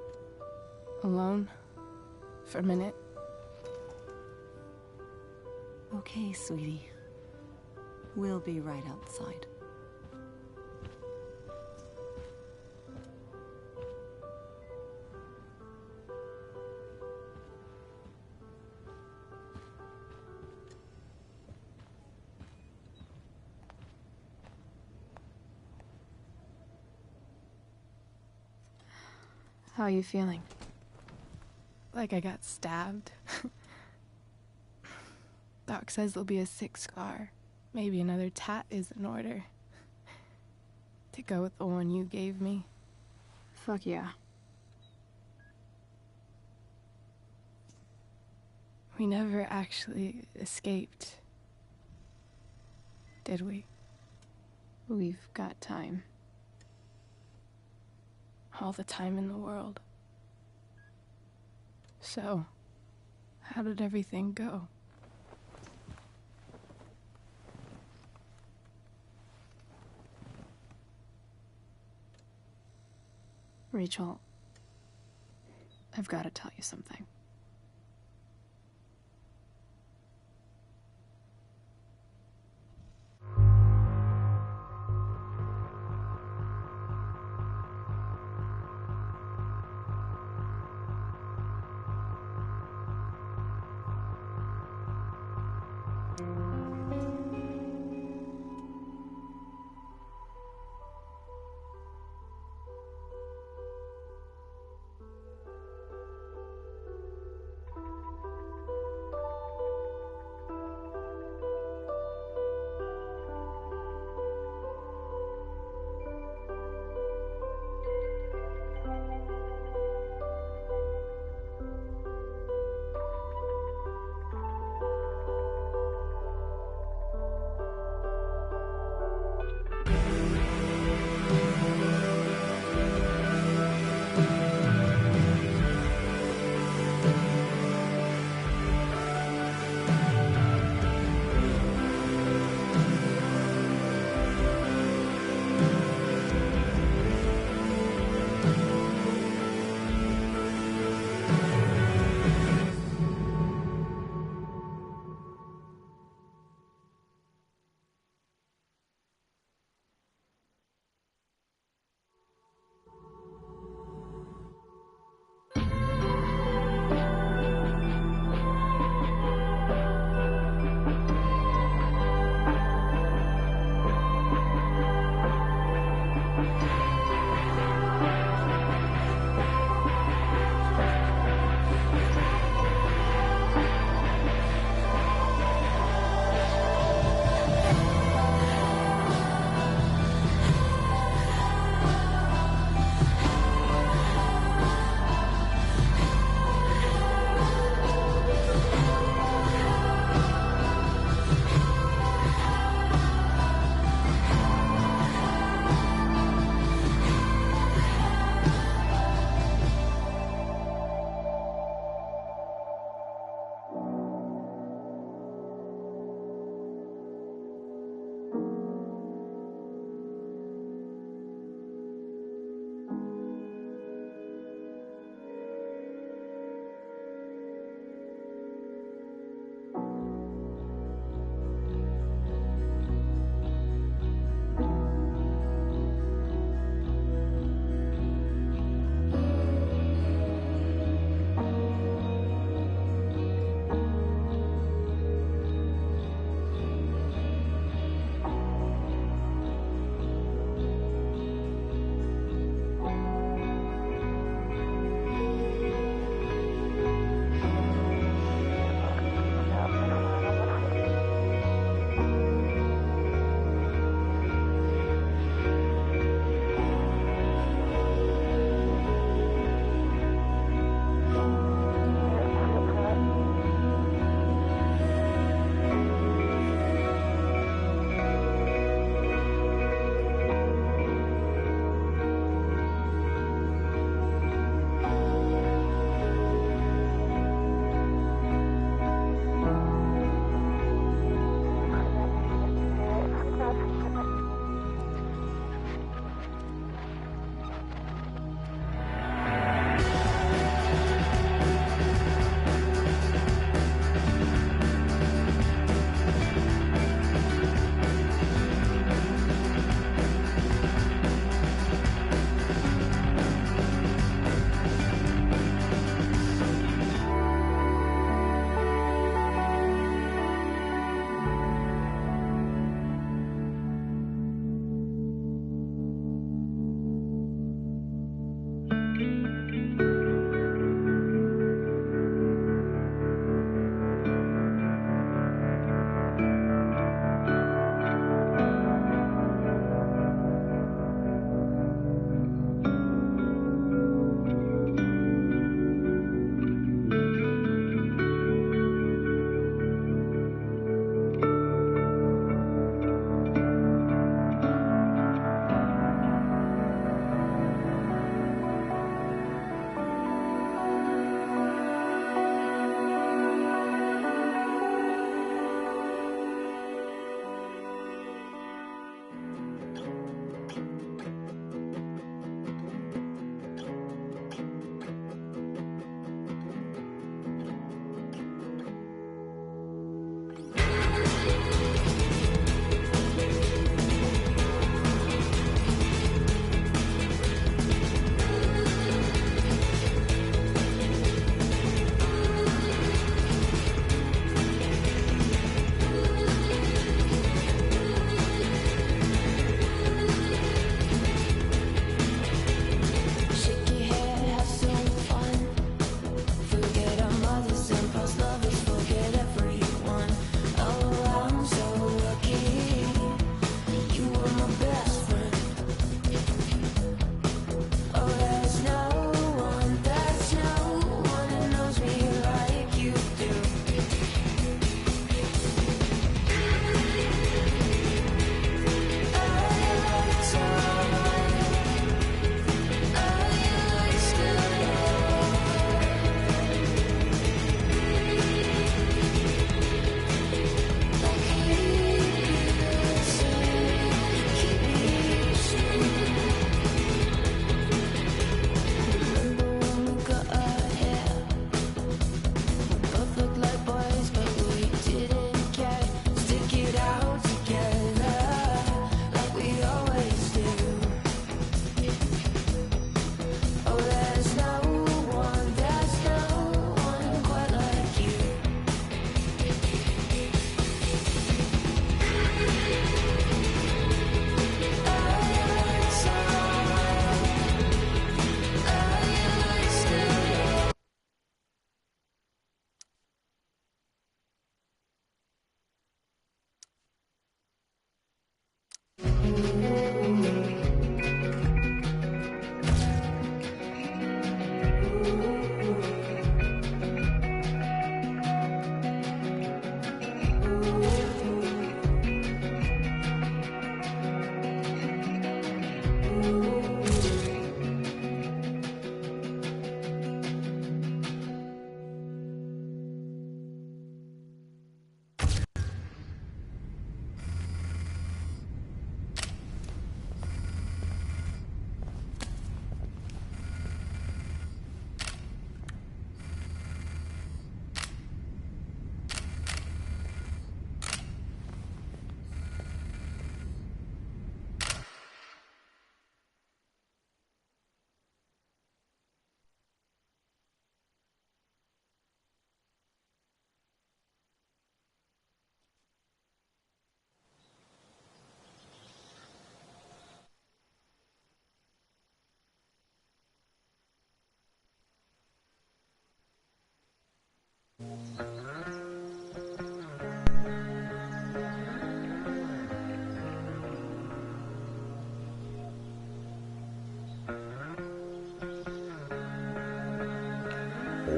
Alone? For a minute? Okay, sweetie. We'll be right outside. How are you feeling? Like I got stabbed? Doc says there'll be a 6 scar. Maybe another tat is in order. To go with the one you gave me. Fuck yeah. We never actually escaped. Did we? We've got time. All the time in the world. So, how did everything go? Rachel, I've got to tell you something.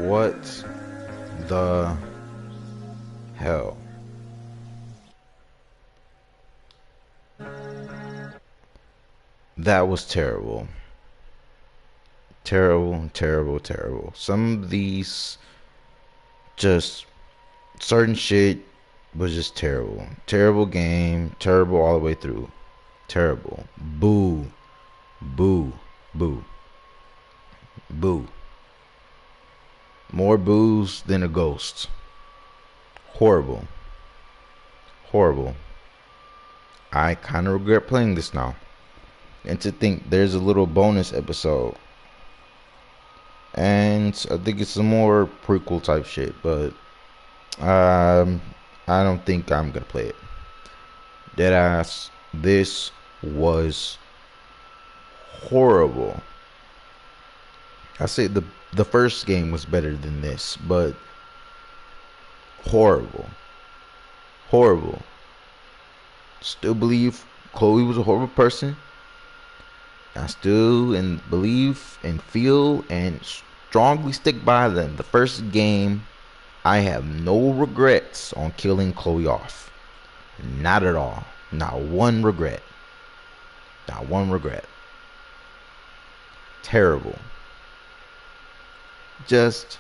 What the hell? That was terrible. Terrible, terrible, terrible. Some of these, just certain shit was just terrible. Terrible game, terrible all the way through. Terrible. Boo. Boo. Boo. Boo. More boos than a ghost. Horrible. Horrible. I kind of regret playing this now. And to think there's a little bonus episode. And I think it's some more prequel type shit, but I don't think I'm gonna play it. Deadass, this was horrible. I say the first game was better than this, but horrible. Horrible. Still believe Chloe was a horrible person. I still believe and feel and strongly stick by them. The first game, I have no regrets on killing Chloe off. Not at all. Not one regret. Not one regret. Terrible. Just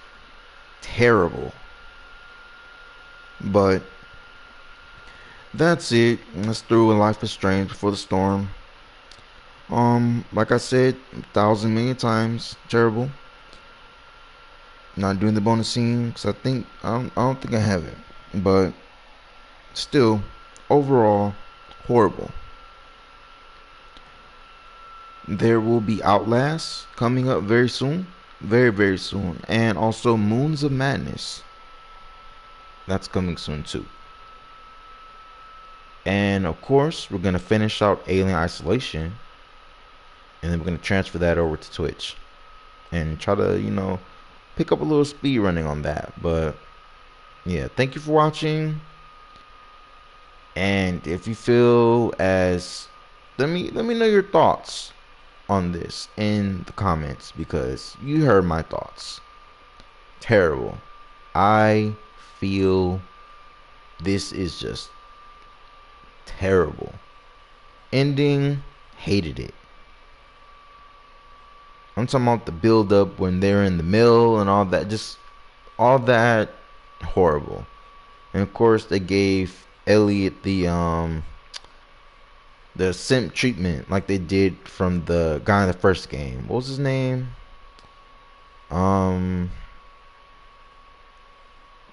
terrible. But that's it. Let's through a Life is Strange Before the Storm. Like I said 1,000 million times, terrible. Not doing the bonus scene because I don't think I have it, but still, overall, horrible. There will be Outlast coming up very soon, very, very soon, and also Moons of Madness. That's coming soon too. And of course, we're gonna finish out Alien Isolation. And then we're going to transfer that over to Twitch. And try to, pick up a little speed running on that. But, yeah, thank you for watching. And if you feel as... Let me know your thoughts on this in the comments. Because you heard my thoughts. Terrible. I feel this is just terrible. Ending, hated it. I'm talking about the build up when they're in the mill and all that. Just all that horrible. And of course they gave Elliot the simp treatment like they did from the guy in the first game. What was his name? I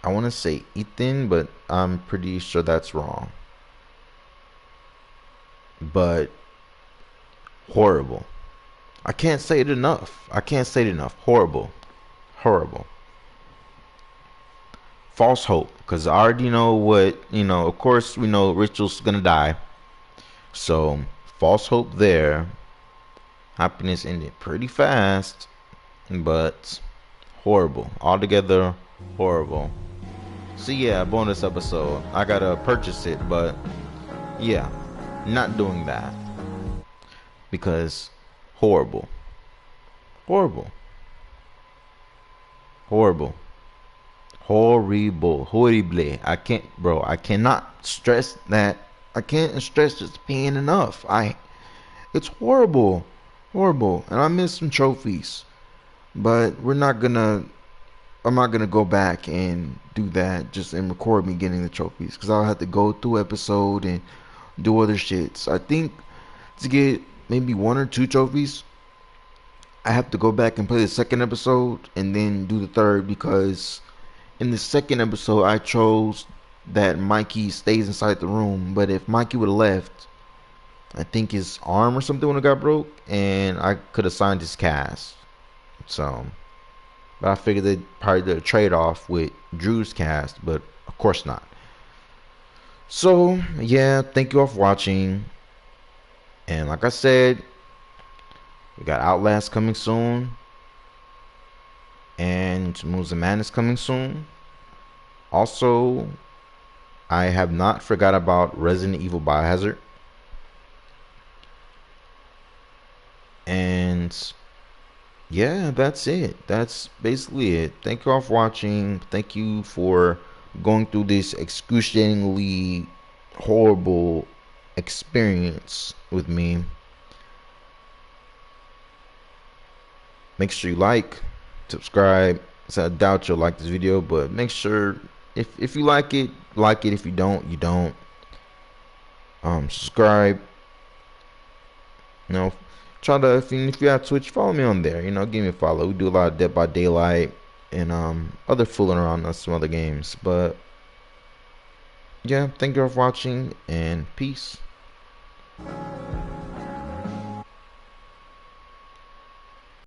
want to say Ethan, but I'm pretty sure that's wrong. But horrible. I can't say it enough. I can't say it enough. Horrible. Horrible. False hope. Because I already know what, of course we know Rachel's gonna die. So, false hope there. Happiness ended pretty fast. But, horrible. Altogether, horrible. So yeah, bonus episode. I gotta purchase it, but yeah, not doing that. Because... horrible. Horrible. Horrible. Horrible. Horrible. I cannot stress that. I can't stress this pain enough. It's horrible. Horrible. And I missed some trophies. But I'm not gonna go back and do that just and record me getting the trophies. Because I'll have to go through episode and do other shits. I think to get maybe 1 or 2 trophies, I have to go back and play the second episode and then do the third, because in the second episode I chose that Mikey stays inside the room, but if Mikey would have left, I think his arm or something would have got broke and I could have signed his cast. So, but I figured they'd probably do a trade-off with Drew's cast, but of course not. So yeah, thank you all for watching. And like I said, we got Outlast coming soon. And Moons of Madness coming soon. Also, I have not forgot about Resident Evil Biohazard. And yeah, that's it. That's basically it. Thank you all for watching. Thank you for going through this excruciatingly horrible experience with me. Make sure you like, subscribe. So I doubt you'll like this video, but make sure if you like it, like it. If you don't, you don't. Subscribe. You know, try to if you have Twitch, follow me on there. You know, give me a follow. We do a lot of Dead by Daylight and other fooling around on some other games. But yeah, thank you all for watching and peace.